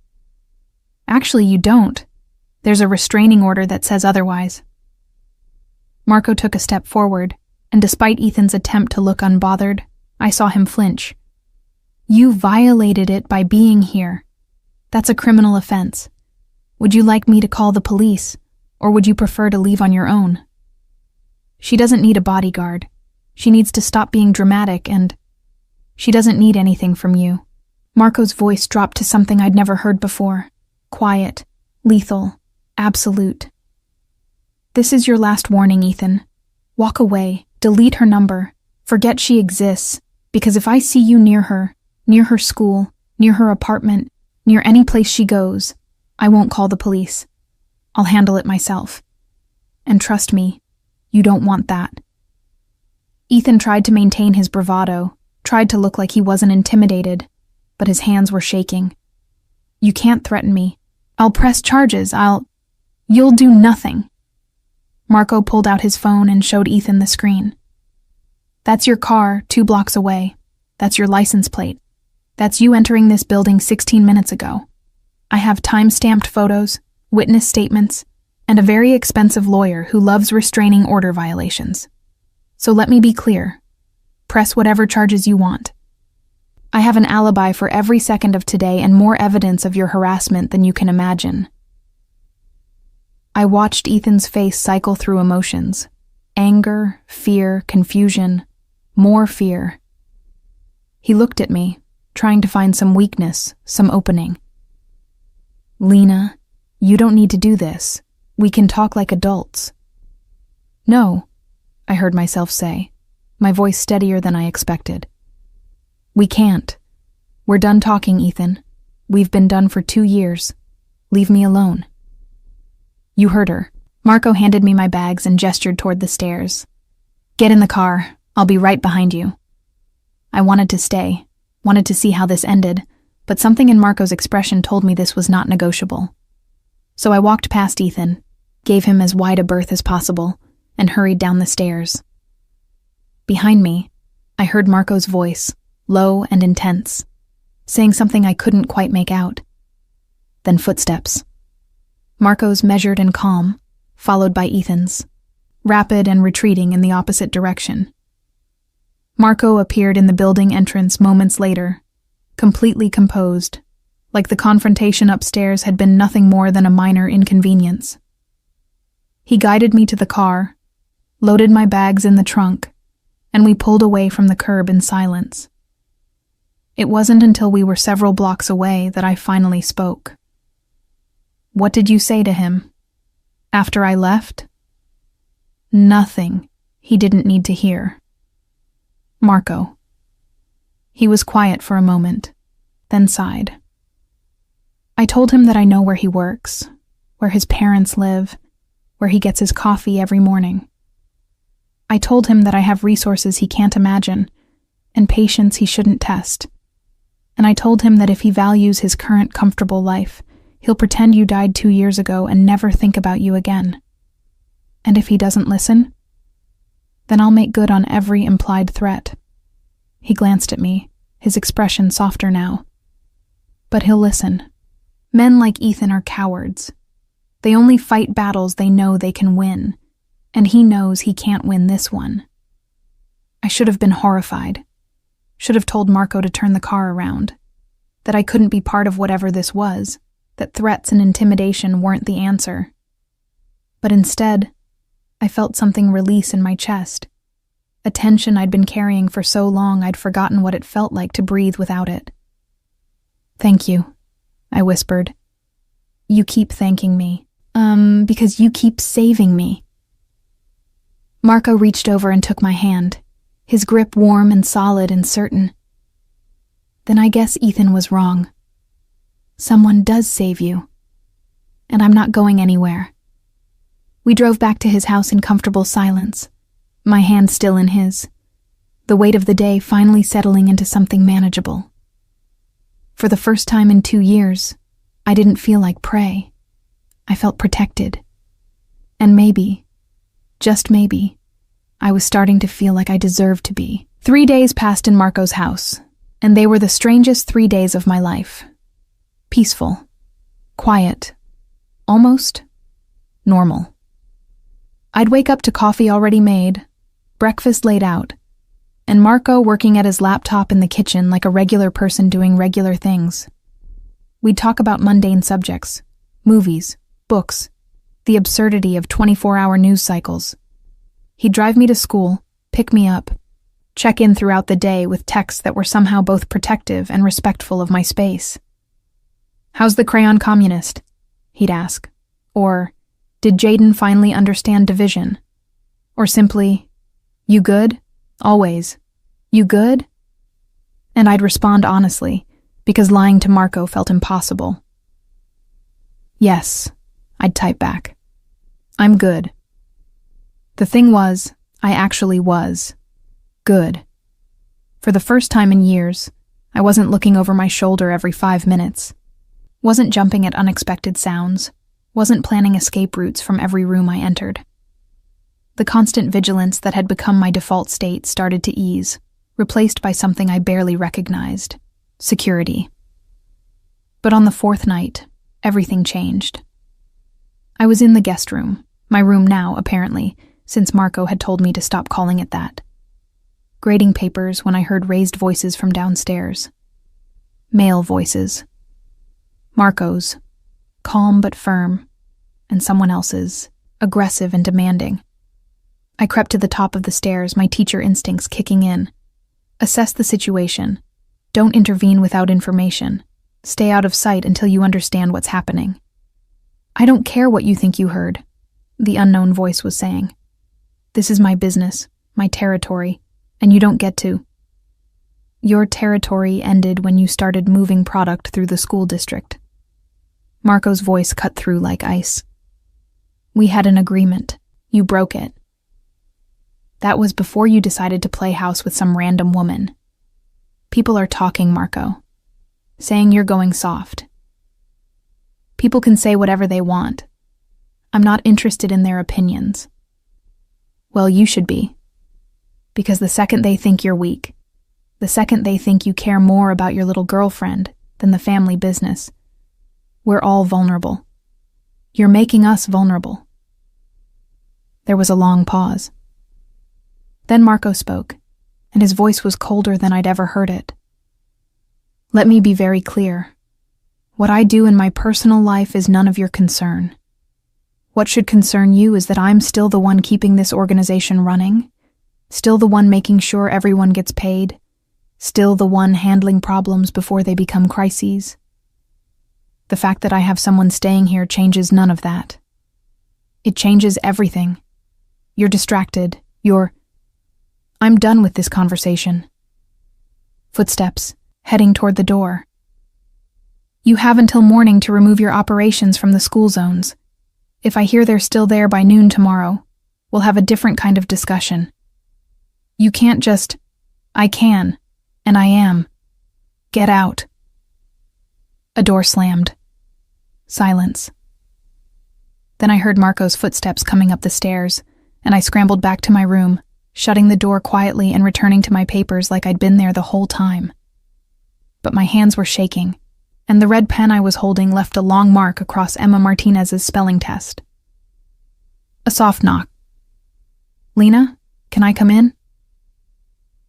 S1: "Actually, you don't. There's a restraining order that says otherwise." Marco took a step forward, and despite Ethan's attempt to look unbothered, I saw him flinch. "You violated it by being here. That's a criminal offense. Would you like me to call the police, or would you prefer to leave on your own?" "She doesn't need a bodyguard. She needs to stop being dramatic and she doesn't need anything from you." Marco's voice dropped to something I'd never heard before. Quiet, lethal, absolute. "This is your last warning, Ethan. Walk away, delete her number, forget she exists, because if I see you near her school, near her apartment, near any place she goes, I won't call the police. I'll handle it myself. And trust me, you don't want that." Ethan tried to maintain his bravado, tried to look like he wasn't intimidated, but his hands were shaking. "You can't threaten me. I'll press charges. You'll do nothing." Marco pulled out his phone and showed Ethan the screen. "That's your car 2 blocks away. That's your license plate. That's you entering this building 16 minutes ago. I have time-stamped photos, witness statements, and a very expensive lawyer who loves restraining order violations. So let me be clear. Press whatever charges you want. I have an alibi for every second of today and more evidence of your harassment than you can imagine." I watched Ethan's face cycle through emotions. Anger, fear, confusion, more fear. He looked at me, trying to find some weakness, some opening. "Lena, you don't need to do this. We can talk like adults." "No," I heard myself say, my voice steadier than I expected. "We can't. We're done talking, Ethan. We've been done for 2 years. Leave me alone." "You heard her." Marco handed me my bags and gestured toward the stairs. "Get in the car. I'll be right behind you." I wanted to stay, wanted to see how this ended, but something in Marco's expression told me this was not negotiable. So I walked past Ethan, gave him as wide a berth as possible, and hurried down the stairs. Behind me, I heard Marco's voice, low and intense, saying something I couldn't quite make out. Then footsteps. Marco's measured and calm, followed by Ethan's, rapid and retreating in the opposite direction. Marco appeared in the building entrance moments later, completely composed, like the confrontation upstairs had been nothing more than a minor inconvenience. He guided me to the car, loaded my bags in the trunk, and we pulled away from the curb in silence. It wasn't until we were several blocks away that I finally spoke. "What did you say to him? After I left?" "Nothing he didn't need to hear." "Marco." He was quiet for a moment, then sighed. "I told him that I know where he works, where his parents live, where he gets his coffee every morning. I told him that I have resources he can't imagine, and patience he shouldn't test. And I told him that if he values his current comfortable life, he'll pretend you died 2 years ago and never think about you again. And if he doesn't listen, then I'll make good on every implied threat." He glanced at me, his expression softer now. "But he'll listen. Men like Ethan are cowards. They only fight battles they know they can win, and he knows he can't win this one." I should have been horrified. Should have told Marco to turn the car around, that I couldn't be part of whatever this was, that threats and intimidation weren't the answer. But instead, I felt something release in my chest, a tension I'd been carrying for so long I'd forgotten what it felt like to breathe without it. "Thank you," I whispered. "You keep thanking me. Because you keep saving me." Marco reached over and took my hand, his grip warm and solid and certain. "Then I guess Ethan was wrong. Someone does save you. And I'm not going anywhere." We drove back to his house in comfortable silence, my hand still in his, the weight of the day finally settling into something manageable. For the first time in 2 years, I didn't feel like prey. I felt protected. And maybe, just maybe, I was starting to feel like I deserved to be. 3 days passed in Marco's house, and they were the strangest 3 days of my life. Peaceful, quiet, almost normal. I'd wake up to coffee already made, breakfast laid out, and Marco working at his laptop in the kitchen like a regular person doing regular things. We'd talk about mundane subjects, movies, books, the absurdity of 24-hour news cycles. He'd drive me to school, pick me up, check in throughout the day with texts that were somehow both protective and respectful of my space. "How's the crayon communist?" he'd ask. Or, "Did Jaden finally understand division?" Or simply, "You good? Always. You good?" And I'd respond honestly, because lying to Marco felt impossible. "Yes," I'd type back. "I'm good." The thing was, I actually was good. For the first time in years, I wasn't looking over my shoulder every 5 minutes, wasn't jumping at unexpected sounds, wasn't planning escape routes from every room I entered. The constant vigilance that had become my default state started to ease, replaced by something I barely recognized: security. But on the 4th night, everything changed. I was in the guest room, my room now, apparently, since Marco had told me to stop calling it that. Grading papers when I heard raised voices from downstairs. Male voices. Marco's, calm but firm, and someone else's, aggressive and demanding. I crept to the top of the stairs, my teacher instincts kicking in. Assess the situation. Don't intervene without information. Stay out of sight until you understand what's happening. "I don't care what you think you heard," the unknown voice was saying. "This is my business, my territory, and you don't get to. Your territory ended when you started moving product through the school district." Marco's voice cut through like ice. "We had an agreement. You broke it. That was before you decided to play house with some random woman. People are talking, Marco, saying you're going soft. People can say whatever they want. I'm not interested in their opinions." "Well, you should be. Because the second they think you're weak, the second they think you care more about your little girlfriend than the family business, we're all vulnerable. You're making us vulnerable." There was a long pause. Then Marco spoke, and his voice was colder than I'd ever heard it. "Let me be very clear. What I do in my personal life is none of your concern. What should concern you is that I'm still the one keeping this organization running, still the one making sure everyone gets paid, Still the one handling problems before they become crises. The fact that I have someone staying here changes none of that. It changes everything. You're distracted. I'm done with this conversation. Footsteps, heading toward the door. You have until morning to remove your operations from the school zones. If I hear they're still there by noon tomorrow, we'll have a different kind of discussion. You can't just... I can, and I am. Get out. A door slammed. Silence. Then I heard Marco's footsteps coming up the stairs, and I scrambled back to my room, shutting the door quietly and returning to my papers like I'd been there the whole time. But my hands were shaking, and the red pen I was holding left a long mark across Emma Martinez's spelling test. A soft knock. Lena, can I come in?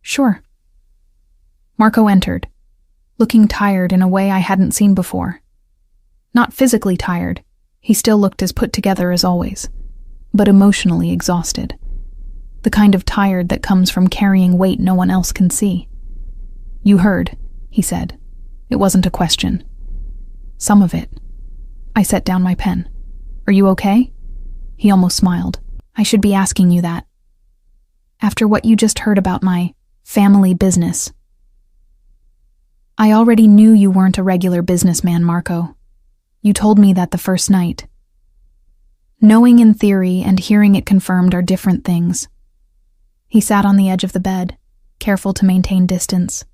S1: Sure. Marco entered, looking tired in a way I hadn't seen before. Not physically tired, he still looked as put together as always, but emotionally exhausted. The kind of tired that comes from carrying weight no one else can see. You heard, he said. It wasn't a question. Some of it. I set down my pen. Are you okay? He almost smiled. I should be asking you that. After what you just heard about my family business. I already knew you weren't a regular businessman, Marco. You told me that the first night. Knowing in theory and hearing it confirmed are different things. He sat on the edge of the bed, careful to maintain distance.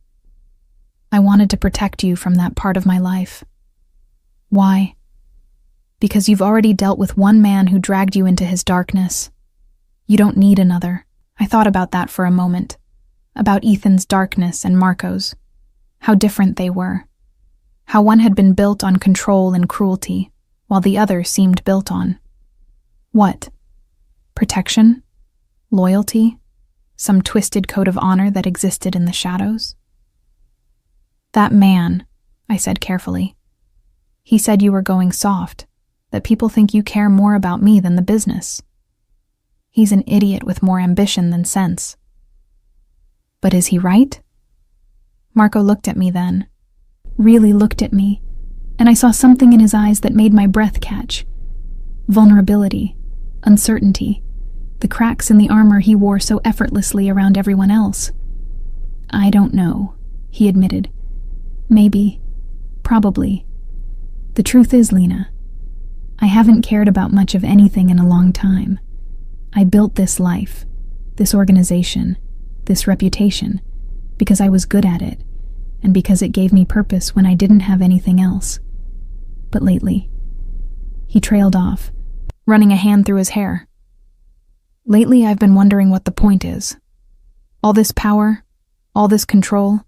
S1: I wanted to protect you from that part of my life. Why? Because you've already dealt with one man who dragged you into his darkness. You don't need another. I thought about that for a moment. About Ethan's darkness and Marco's. How different they were. How one had been built on control and cruelty, while the other seemed built on. What? Protection? Loyalty? Some twisted code of honor that existed in the shadows? That man, I said carefully. He said you were going soft, that people think you care more about me than the business. He's an idiot with more ambition than sense. But is he right? Marco looked at me then, really looked at me, and I saw something in his eyes that made my breath catch. Vulnerability, uncertainty, the cracks in the armor he wore so effortlessly around everyone else. I don't know, he admitted. Maybe, probably. The truth is, Lena, I haven't cared about much of anything in a long time. I built this life, this organization, this reputation, because I was good at it, and because it gave me purpose when I didn't have anything else. But lately, he trailed off, running a hand through his hair. Lately, I've been wondering what the point is. All this power, all this control,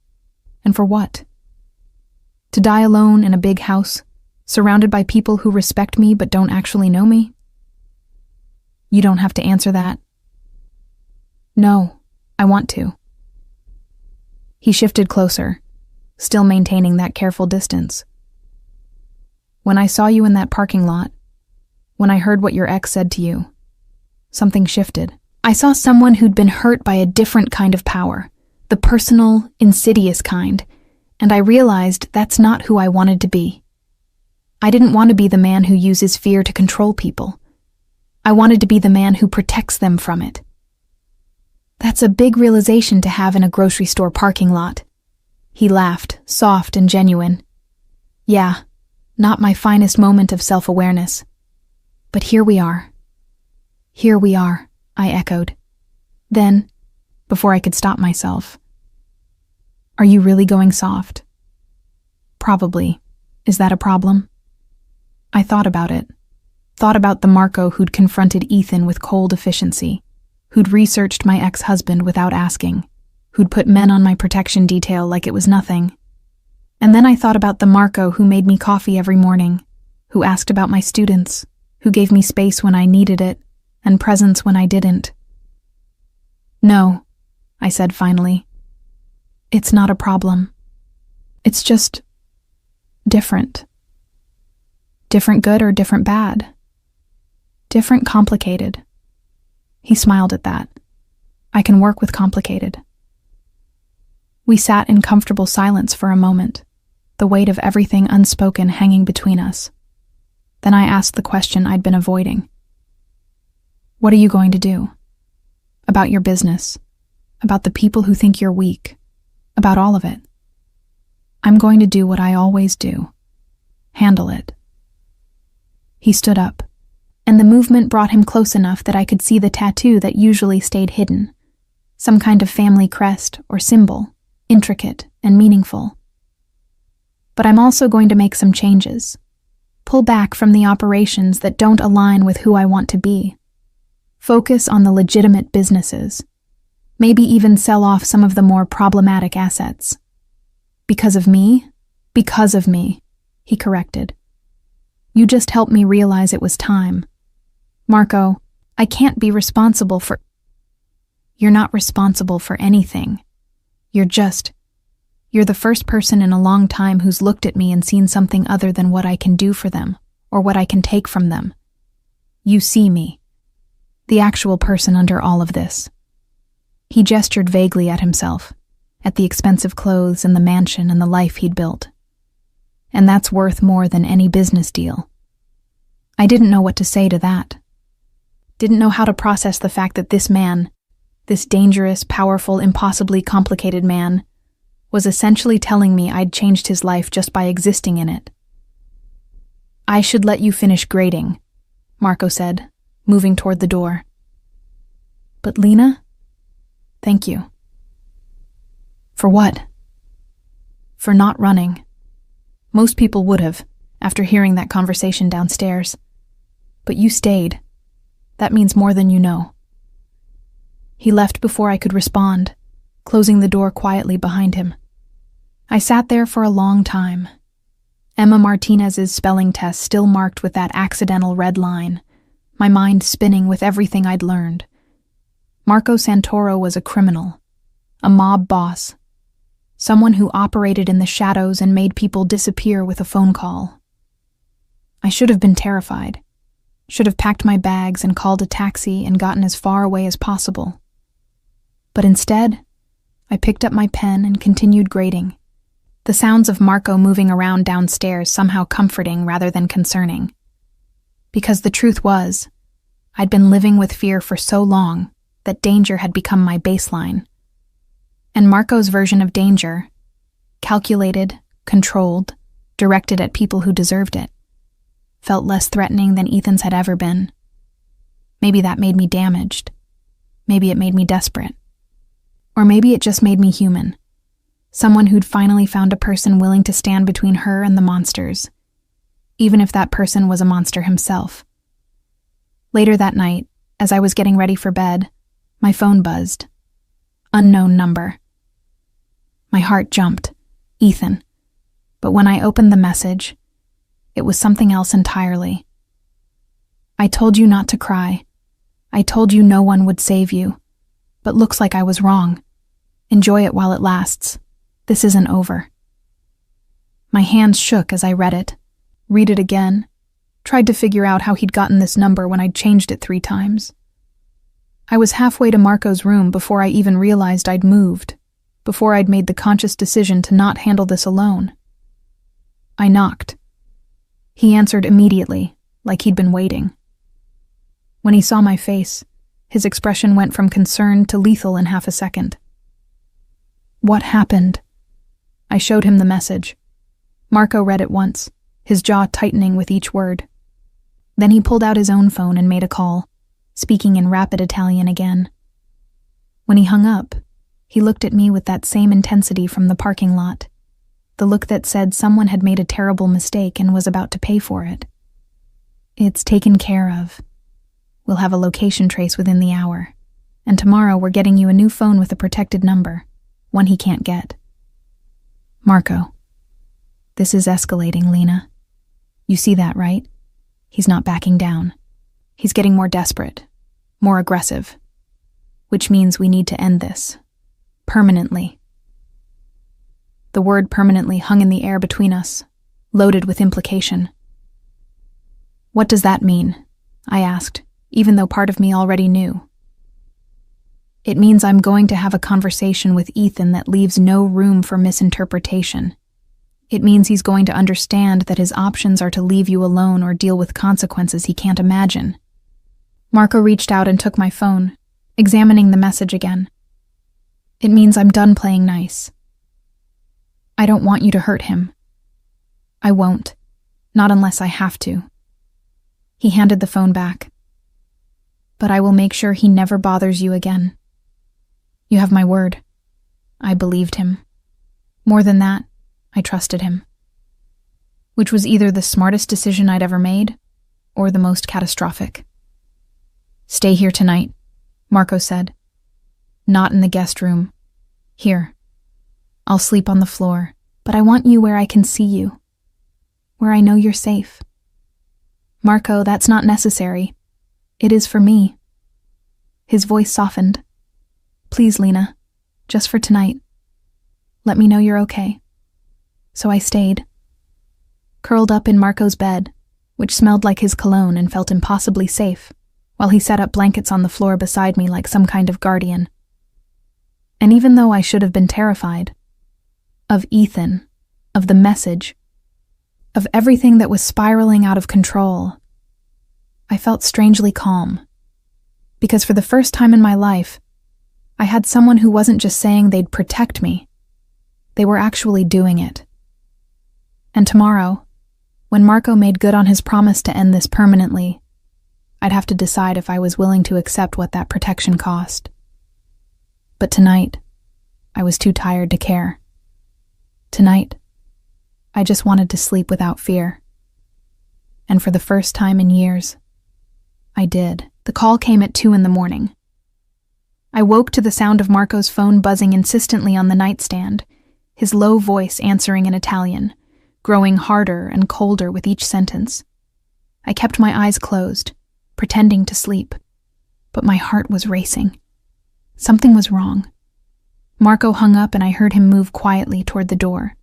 S1: and for what? To die alone in a big house, surrounded by people who respect me but don't actually know me? You don't have to answer that. No, I want to. He shifted closer, still maintaining that careful distance. When I saw you in that parking lot, when I heard what your ex said to you, something shifted. I saw someone who'd been hurt by a different kind of power, the personal, insidious kind, and I realized that's not who I wanted to be. I didn't want to be the man who uses fear to control people. I wanted to be the man who protects them from it. That's a big realization to have in a grocery store parking lot. He laughed, soft and genuine. Yeah, not my finest moment of self-awareness. But here we are. Here we are, I echoed. Then, before I could stop myself, are you really going soft? Probably. Is that a problem? I thought about it. Thought about the Marco who'd confronted Ethan with cold efficiency, who'd researched my ex-husband without asking, who'd put men on my protection detail like it was nothing. And then I thought about the Marco who made me coffee every morning, who asked about my students, who gave me space when I needed it, and presence when I didn't. No, I said finally. It's not a problem. It's just different. Different good or different bad? Different complicated. He smiled at that. I can work with complicated. We sat in comfortable silence for a moment, the weight of everything unspoken hanging between us. Then I asked the question I'd been avoiding. What are you going to do? About your business, about the people who think you're weak, about all of it. I'm going to do what I always do. Handle it. He stood up, and the movement brought him close enough that I could see the tattoo that usually stayed hidden, some kind of family crest or symbol, intricate and meaningful. But I'm also going to make some changes. Pull back from the operations that don't align with who I want to be. Focus on the legitimate businesses. Maybe even sell off some of the more problematic assets. Because of me? Because of me, he corrected. You just helped me realize it was time. Marco, I can't be responsible for... You're not responsible for anything. You're the first person in a long time who's looked at me and seen something other than what I can do for them, or what I can take from them. You see me. The actual person under all of this. He gestured vaguely at himself, at the expensive clothes and the mansion and the life he'd built. And that's worth more than any business deal. I didn't know what to say to that. Didn't know how to process the fact that this man, this dangerous, powerful, impossibly complicated man, was essentially telling me I'd changed his life just by existing in it. I should let you finish grading, Marco said, moving toward the door. But Lena? Thank you. For what? For not running. Most people would have, after hearing that conversation downstairs. But you stayed. That means more than you know. He left before I could respond, closing the door quietly behind him. I sat there for a long time. Emma Martinez's spelling test still marked with that accidental red line, my mind spinning with everything I'd learned. Marco Santoro was a criminal, a mob boss, someone who operated in the shadows and made people disappear with a phone call. I should have been terrified, should have packed my bags and called a taxi and gotten as far away as possible. But instead, I picked up my pen and continued grading, the sounds of Marco moving around downstairs somehow comforting rather than concerning. Because the truth was, I'd been living with fear for so long that danger had become my baseline. And Marco's version of danger, calculated, controlled, directed at people who deserved it, felt less threatening than Ethan's had ever been. Maybe that made me damaged. Maybe it made me desperate. Or maybe it just made me human. Someone who'd finally found a person willing to stand between her and the monsters, even if that person was a monster himself. Later that night, as I was getting ready for bed, my phone buzzed. Unknown number. My heart jumped. Ethan. But when I opened the message, it was something else entirely. I told you not to cry. I told you no one would save you. But looks like I was wrong. Enjoy it while it lasts. This isn't over. My hands shook as I read it. Read it again. Tried to figure out how he'd gotten this number when I'd changed it 3 times. I was halfway to Marco's room before I even realized I'd moved, before I'd made the conscious decision to not handle this alone. I knocked. He answered immediately, like he'd been waiting. When he saw my face, his expression went from concern to lethal in half a second. What happened? I showed him the message. Marco read it once, his jaw tightening with each word. Then he pulled out his own phone and made a call, speaking in rapid Italian again. When he hung up, he looked at me with that same intensity from the parking lot, the look that said someone had made a terrible mistake and was about to pay for it. It's taken care of. We'll have a location trace within the hour, and tomorrow we're getting you a new phone with a protected number, one he can't get. Marco, this is escalating, Lena. You see that, right? He's not backing down. He's getting more desperate, more aggressive, which means we need to end this. Permanently. The word permanently hung in the air between us, loaded with implication. What does that mean? I asked, even though part of me already knew. It means I'm going to have a conversation with Ethan that leaves no room for misinterpretation. It means he's going to understand that his options are to leave you alone or deal with consequences he can't imagine. Marco reached out and took my phone, examining the message again. It means I'm done playing nice. I don't want you to hurt him. I won't, not unless I have to. He handed the phone back. But I will make sure he never bothers you again. You have my word. I believed him. More than that, I trusted him. Which was either the smartest decision I'd ever made, or the most catastrophic. Stay here tonight, Marco said. Not in the guest room. Here. I'll sleep on the floor, but I want you where I can see you. Where I know you're safe. Marco, that's not necessary. It is for me. His voice softened. Please, Lena, just for tonight. Let me know you're okay. So I stayed. Curled up in Marco's bed, which smelled like his cologne and felt impossibly safe, while he set up blankets on the floor beside me like some kind of guardian. And even though I should have been terrified, of Ethan, of the message, of everything that was spiraling out of control, I felt strangely calm. Because for the first time in my life, I had someone who wasn't just saying they'd protect me. They were actually doing it. And tomorrow, when Marco made good on his promise to end this permanently, I'd have to decide if I was willing to accept what that protection cost. But tonight, I was too tired to care. Tonight, I just wanted to sleep without fear. And for the first time in years, I did. The call came at 2 a.m. I woke to the sound of Marco's phone buzzing insistently on the nightstand, his low voice answering in Italian, growing harder and colder with each sentence. I kept my eyes closed, pretending to sleep, but my heart was racing. Something was wrong. Marco hung up and I heard him move quietly toward the door.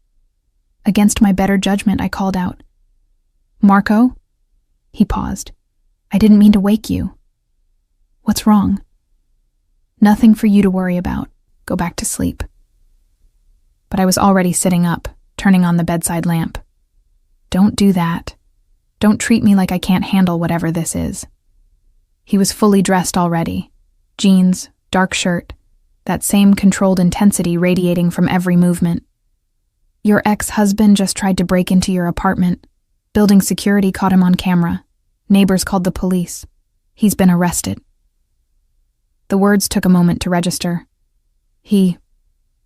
S1: Against my better judgment, I called out, "Marco?" He paused. "I didn't mean to wake you." "What's wrong?" "Nothing for you to worry about. Go back to sleep." But I was already sitting up, turning on the bedside lamp. "Don't do that. Don't treat me like I can't handle whatever this is." He was fully dressed already. Jeans, dark shirt, that same controlled intensity radiating from every movement. "Your ex-husband just tried to break into your apartment. Building security caught him on camera. Neighbors called the police. He's been arrested." The words took a moment to register.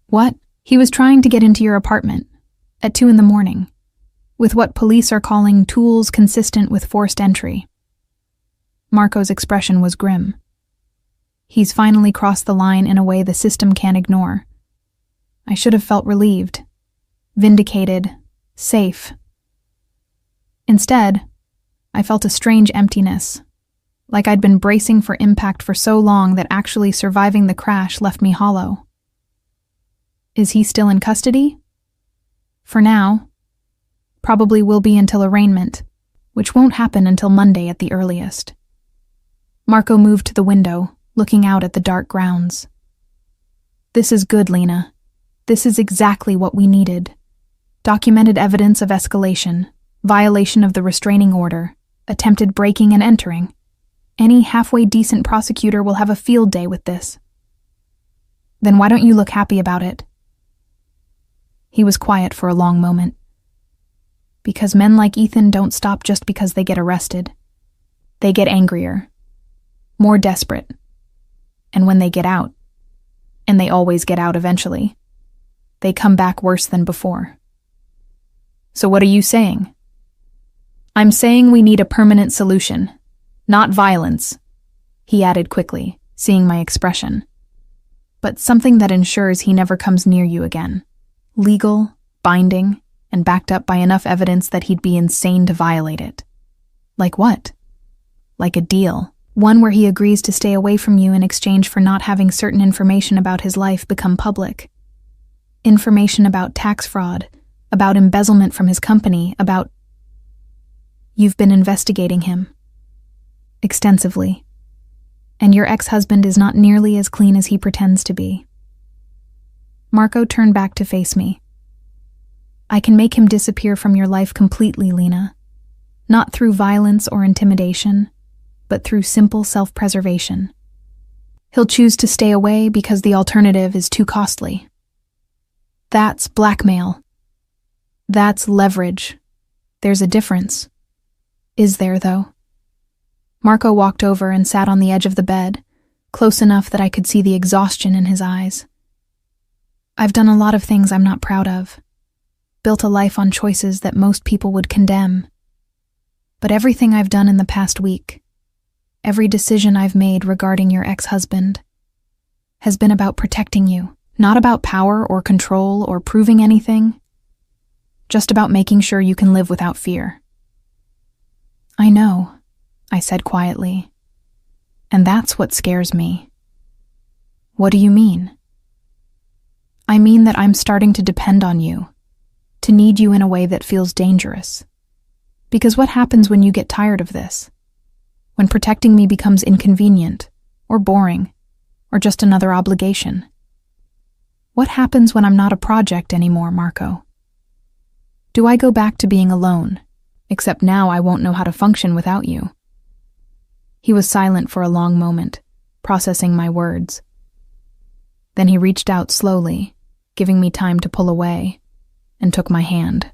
S1: What? He was trying to get into your apartment at 2 a.m. with what police are calling tools consistent with forced entry. Marco's expression was grim. He's finally crossed the line in a way the system can't ignore. I should have felt relieved, vindicated, safe. Instead, I felt a strange emptiness, like I'd been bracing for impact for so long that actually surviving the crash left me hollow. Is he still in custody? For now. Probably will be until arraignment, which won't happen until Monday at the earliest. Marco moved to the window, looking out at the dark grounds. "This is good, Lena. This is exactly what we needed. Documented evidence of escalation, violation of the restraining order, attempted breaking and entering. Any halfway decent prosecutor will have a field day with this." "Then why don't you look happy about it?" He was quiet for a long moment. "Because men like Ethan don't stop just because they get arrested. They get angrier, more desperate. And when they get out, and they always get out eventually, they come back worse than before." "So what are you saying?" "I'm saying we need a permanent solution, not violence," he added quickly, seeing my expression. "But something that ensures he never comes near you again. Legal, binding, and backed up by enough evidence that he'd be insane to violate it." "Like what?" "Like a deal. One where he agrees to stay away from you in exchange for not having certain information about his life become public. Information about tax fraud, about embezzlement from his company, about... You've been investigating him. Extensively. And your ex-husband is not nearly as clean as he pretends to be. Marco turned back to face me. I can make him disappear from your life completely, Lena. Not through violence or intimidation, but through simple self-preservation. He'll choose to stay away because the alternative is too costly. That's blackmail. That's leverage. There's a difference. Is there, though? Marco walked over and sat on the edge of the bed, close enough that I could see the exhaustion in his eyes. I've done a lot of things I'm not proud of. Built a life on choices that most people would condemn. But everything I've done in the past week, every decision I've made regarding your ex-husband, has been about protecting you, not about power or control or proving anything, just about making sure you can live without fear. I know, I said quietly, and that's what scares me. What do you mean? I mean that I'm starting to depend on you, to need you in a way that feels dangerous. Because what happens when you get tired of this? When protecting me becomes inconvenient, or boring, or just another obligation? What happens when I'm not a project anymore, Marco? Do I go back to being alone, except now I won't know how to function without you? He was silent for a long moment, processing my words. Then he reached out slowly, giving me time to pull away, and took my hand.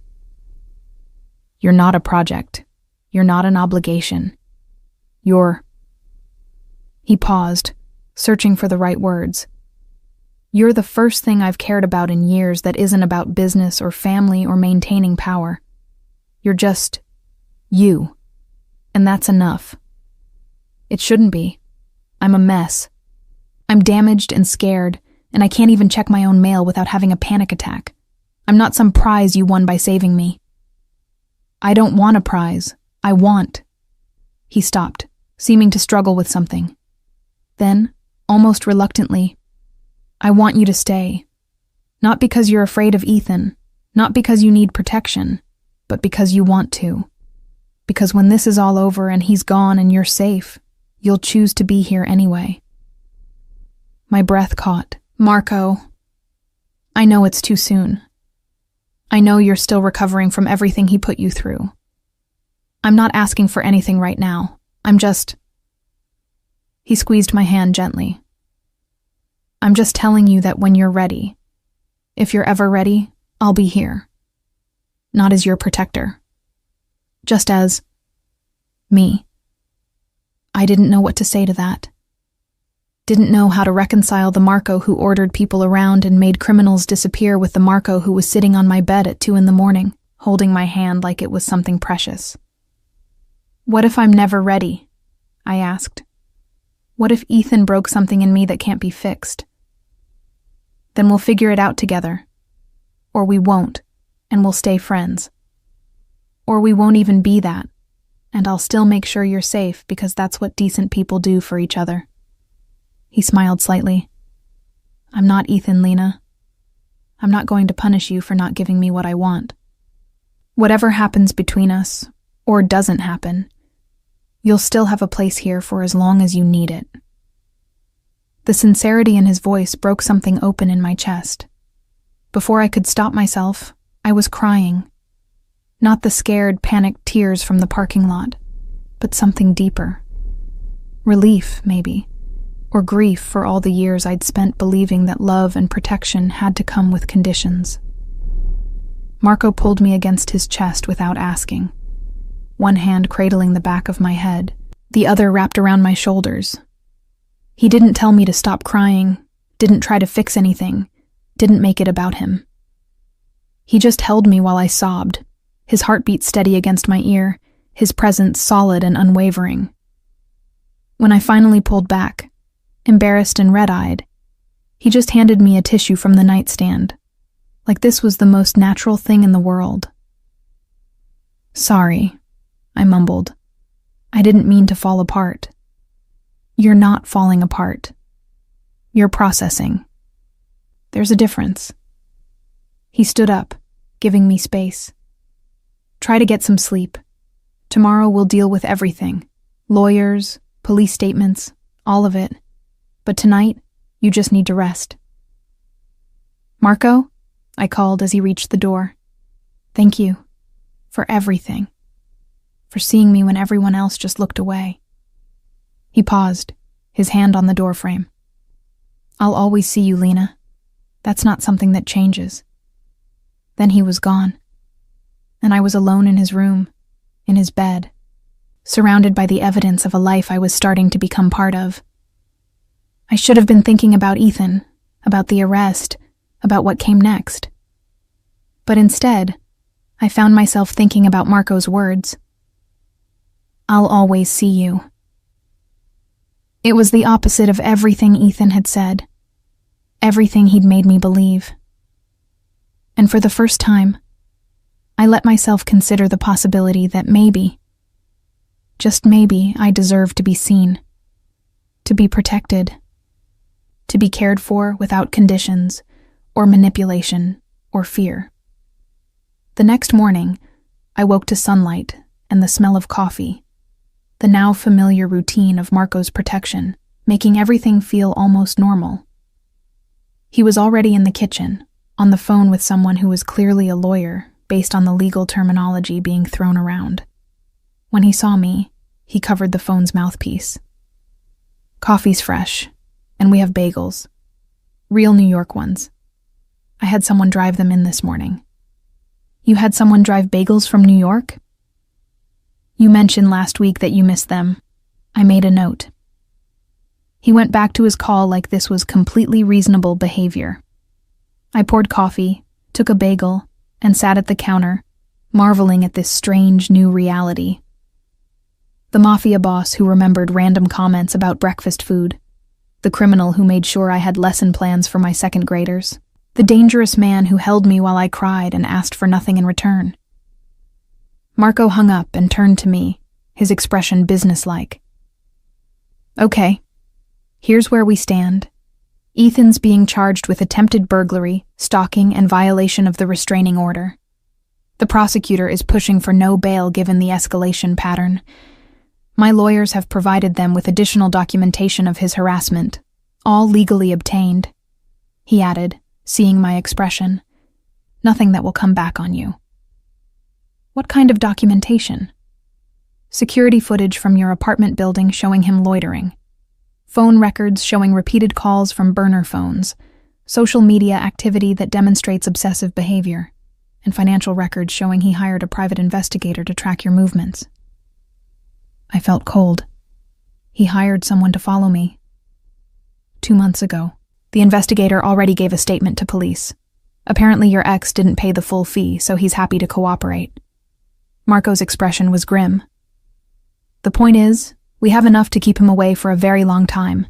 S1: You're not a project. You're not an obligation. You're... He paused, searching for the right words. You're the first thing I've cared about in years that isn't about business or family or maintaining power. You're just... you. And that's enough. It shouldn't be. I'm a mess. I'm damaged and scared, and I can't even check my own mail without having a panic attack. I'm not some prize you won by saving me. I don't want a prize. I want... He stopped, seeming to struggle with something. Then, almost reluctantly, I want you to stay. Not because you're afraid of Ethan, not because you need protection, but because you want to. Because when this is all over and he's gone and you're safe, you'll choose to be here anyway. My breath caught. Marco, I know it's too soon. I know you're still recovering from everything he put you through. I'm not asking for anything right now. I'm just... He squeezed my hand gently. I'm just telling you that when you're ready, if you're ever ready, I'll be here. Not as your protector. Just as... me. I didn't know what to say to that. Didn't know how to reconcile the Marco who ordered people around and made criminals disappear with the Marco who was sitting on my bed at 2 a.m, holding my hand like it was something precious. What if I'm never ready? I asked. What if Ethan broke something in me that can't be fixed? Then we'll figure it out together. Or we won't, and we'll stay friends. Or we won't even be that, and I'll still make sure you're safe because that's what decent people do for each other. He smiled slightly. I'm not Ethan, Lena. I'm not going to punish you for not giving me what I want. Whatever happens between us, or doesn't happen, you'll still have a place here for as long as you need it. The sincerity in his voice broke something open in my chest. Before I could stop myself, I was crying. Not the scared, panicked tears from the parking lot, but something deeper. Relief, maybe, or grief for all the years I'd spent believing that love and protection had to come with conditions. Marco pulled me against his chest without asking. One hand cradling the back of my head, the other wrapped around my shoulders. He didn't tell me to stop crying, didn't try to fix anything, didn't make it about him. He just held me while I sobbed, his heartbeat steady against my ear, his presence solid and unwavering. When I finally pulled back, embarrassed and red-eyed, he just handed me a tissue from the nightstand, like this was the most natural thing in the world. Sorry, I mumbled. I didn't mean to fall apart. You're not falling apart. You're processing. There's a difference. He stood up, giving me space. Try to get some sleep. Tomorrow we'll deal with everything. Lawyers, police statements, all of it. But tonight, you just need to rest. Marco? I called as he reached the door. Thank you. For everything. For seeing me when everyone else just looked away. He paused, his hand on the doorframe. I'll always see you, Lena. That's not something that changes. Then he was gone. And I was alone in his room, in his bed, surrounded by the evidence of a life I was starting to become part of. I should have been thinking about Ethan, about the arrest, about what came next. But instead, I found myself thinking about Marco's words. I'll always see you. It was the opposite of everything Ethan had said, everything he'd made me believe. And for the first time, I let myself consider the possibility that maybe, just maybe, I deserved to be seen, to be protected, to be cared for without conditions, or manipulation, or fear. The next morning, I woke to sunlight and the smell of coffee, the now familiar routine of Marco's protection, making everything feel almost normal. He was already in the kitchen, on the phone with someone who was clearly a lawyer, based on the legal terminology being thrown around. When he saw me, he covered the phone's mouthpiece. Coffee's fresh, and we have bagels. Real New York ones. I had someone drive them in this morning. You had someone drive bagels from New York? You mentioned last week that you missed them. I made a note. He went back to his call like this was completely reasonable behavior. I poured coffee, took a bagel, and sat at the counter, marveling at this strange new reality. The Mafia boss who remembered random comments about breakfast food. The criminal who made sure I had lesson plans for my second graders. The dangerous man who held me while I cried and asked for nothing in return. Marco hung up and turned to me, his expression businesslike. Okay, here's where we stand. Ethan's being charged with attempted burglary, stalking, and violation of the restraining order. The prosecutor is pushing for no bail given the escalation pattern. My lawyers have provided them with additional documentation of his harassment, all legally obtained. He added, seeing my expression. Nothing that will come back on you. What kind of documentation? Security footage from your apartment building showing him loitering. Phone records showing repeated calls from burner phones, social media activity that demonstrates obsessive behavior, and financial records showing he hired a private investigator to track your movements. I felt cold. He hired someone to follow me. 2 months ago, the investigator already gave a statement to police. Apparently your ex didn't pay the full fee, so he's happy to cooperate. Marco's expression was grim. The point is, we have enough to keep him away for a very long time.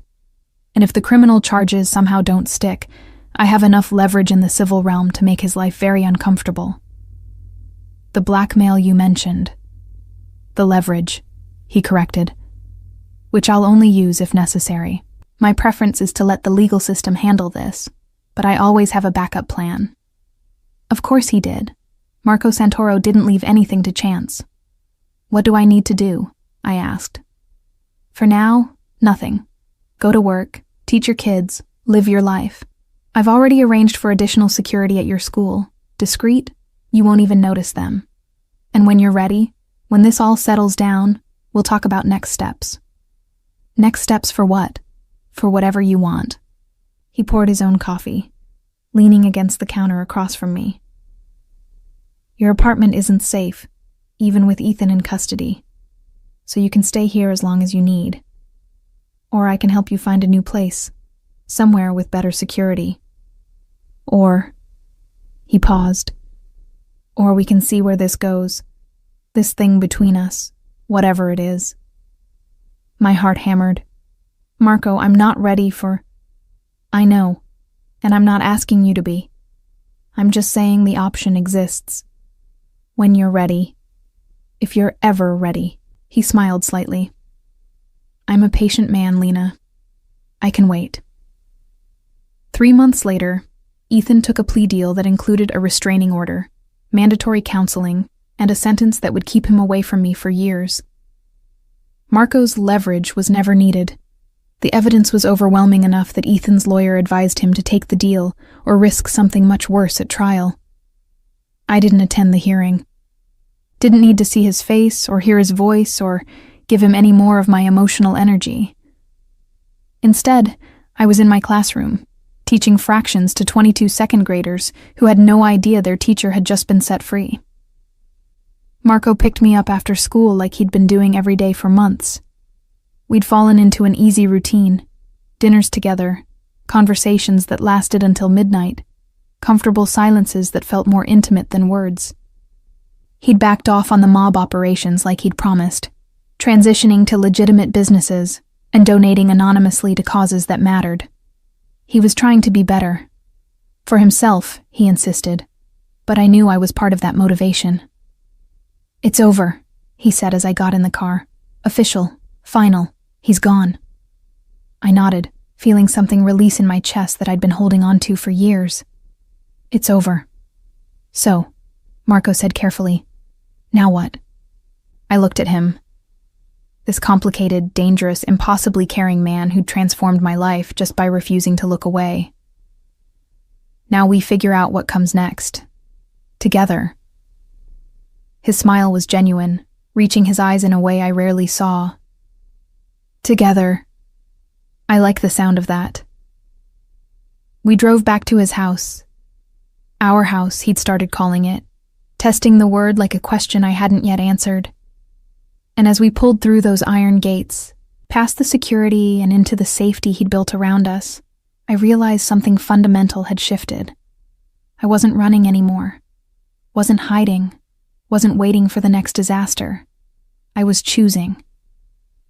S1: And if the criminal charges somehow don't stick, I have enough leverage in the civil realm to make his life very uncomfortable. The blackmail you mentioned. The leverage, he corrected. Which I'll only use if necessary. My preference is to let the legal system handle this, but I always have a backup plan. Of course he did. Marco Santoro didn't leave anything to chance. What do I need to do? I asked. For now, nothing. Go to work, teach your kids, live your life. I've already arranged for additional security at your school. Discreet, you won't even notice them. And when you're ready, when this all settles down, we'll talk about next steps. Next steps for what? For whatever you want. He poured his own coffee, leaning against the counter across from me. Your apartment isn't safe, even with Ethan in custody. So you can stay here as long as you need. Or I can help you find a new place, somewhere with better security. Or, he paused, or we can see where this goes, this thing between us, whatever it is. My heart hammered. Marco, I'm not ready for... I know, and I'm not asking you to be. I'm just saying the option exists. When you're ready. If you're ever ready. He smiled slightly. I'm a patient man, Lena. I can wait. 3 months later, Ethan took a plea deal that included a restraining order, mandatory counseling, and a sentence that would keep him away from me for years. Marco's leverage was never needed. The evidence was overwhelming enough that Ethan's lawyer advised him to take the deal or risk something much worse at trial. I didn't attend the hearing. Didn't need to see his face or hear his voice or give him any more of my emotional energy. Instead, I was in my classroom, teaching fractions to 22 second graders who had no idea their teacher had just been set free. Marco picked me up after school like he'd been doing every day for months. We'd fallen into an easy routine, dinners together, conversations that lasted until midnight, comfortable silences that felt more intimate than words. He'd backed off on the mob operations like he'd promised, transitioning to legitimate businesses and donating anonymously to causes that mattered. He was trying to be better. For himself, he insisted, but I knew I was part of that motivation. "It's over," he said as I got in the car. "Official. Final. He's gone." I nodded, feeling something release in my chest that I'd been holding on to for years. "It's over." "So," Marco said carefully, "now what?" I looked at him. This complicated, dangerous, impossibly caring man who'd transformed my life just by refusing to look away. "Now we figure out what comes next. Together." His smile was genuine, reaching his eyes in a way I rarely saw. Together. I like the sound of that. We drove back to his house. Our house, he'd started calling it, testing the word like a question I hadn't yet answered. And as we pulled through those iron gates, past the security and into the safety he'd built around us, I realized something fundamental had shifted. I wasn't running anymore, wasn't hiding, wasn't waiting for the next disaster. I was choosing.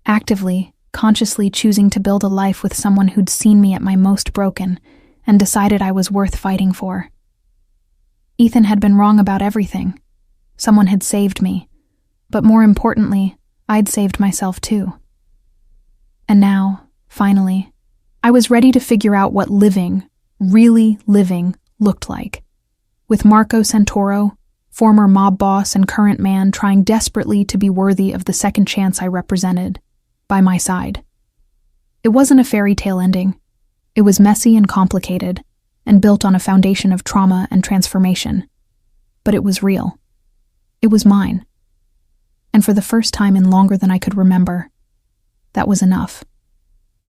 S1: Actively, consciously choosing to build a life with someone who'd seen me at my most broken and decided I was worth fighting for. Ethan had been wrong about everything. Someone had saved me, but more importantly, I'd saved myself too. And now, finally, I was ready to figure out what living, really living, looked like. With Marco Santoro, former mob boss and current man trying desperately to be worthy of the second chance I represented, by my side. It wasn't a fairy tale ending. It was messy and complicated, and built on a foundation of trauma and transformation. But it was real. It was mine. And for the first time in longer than I could remember, that was enough.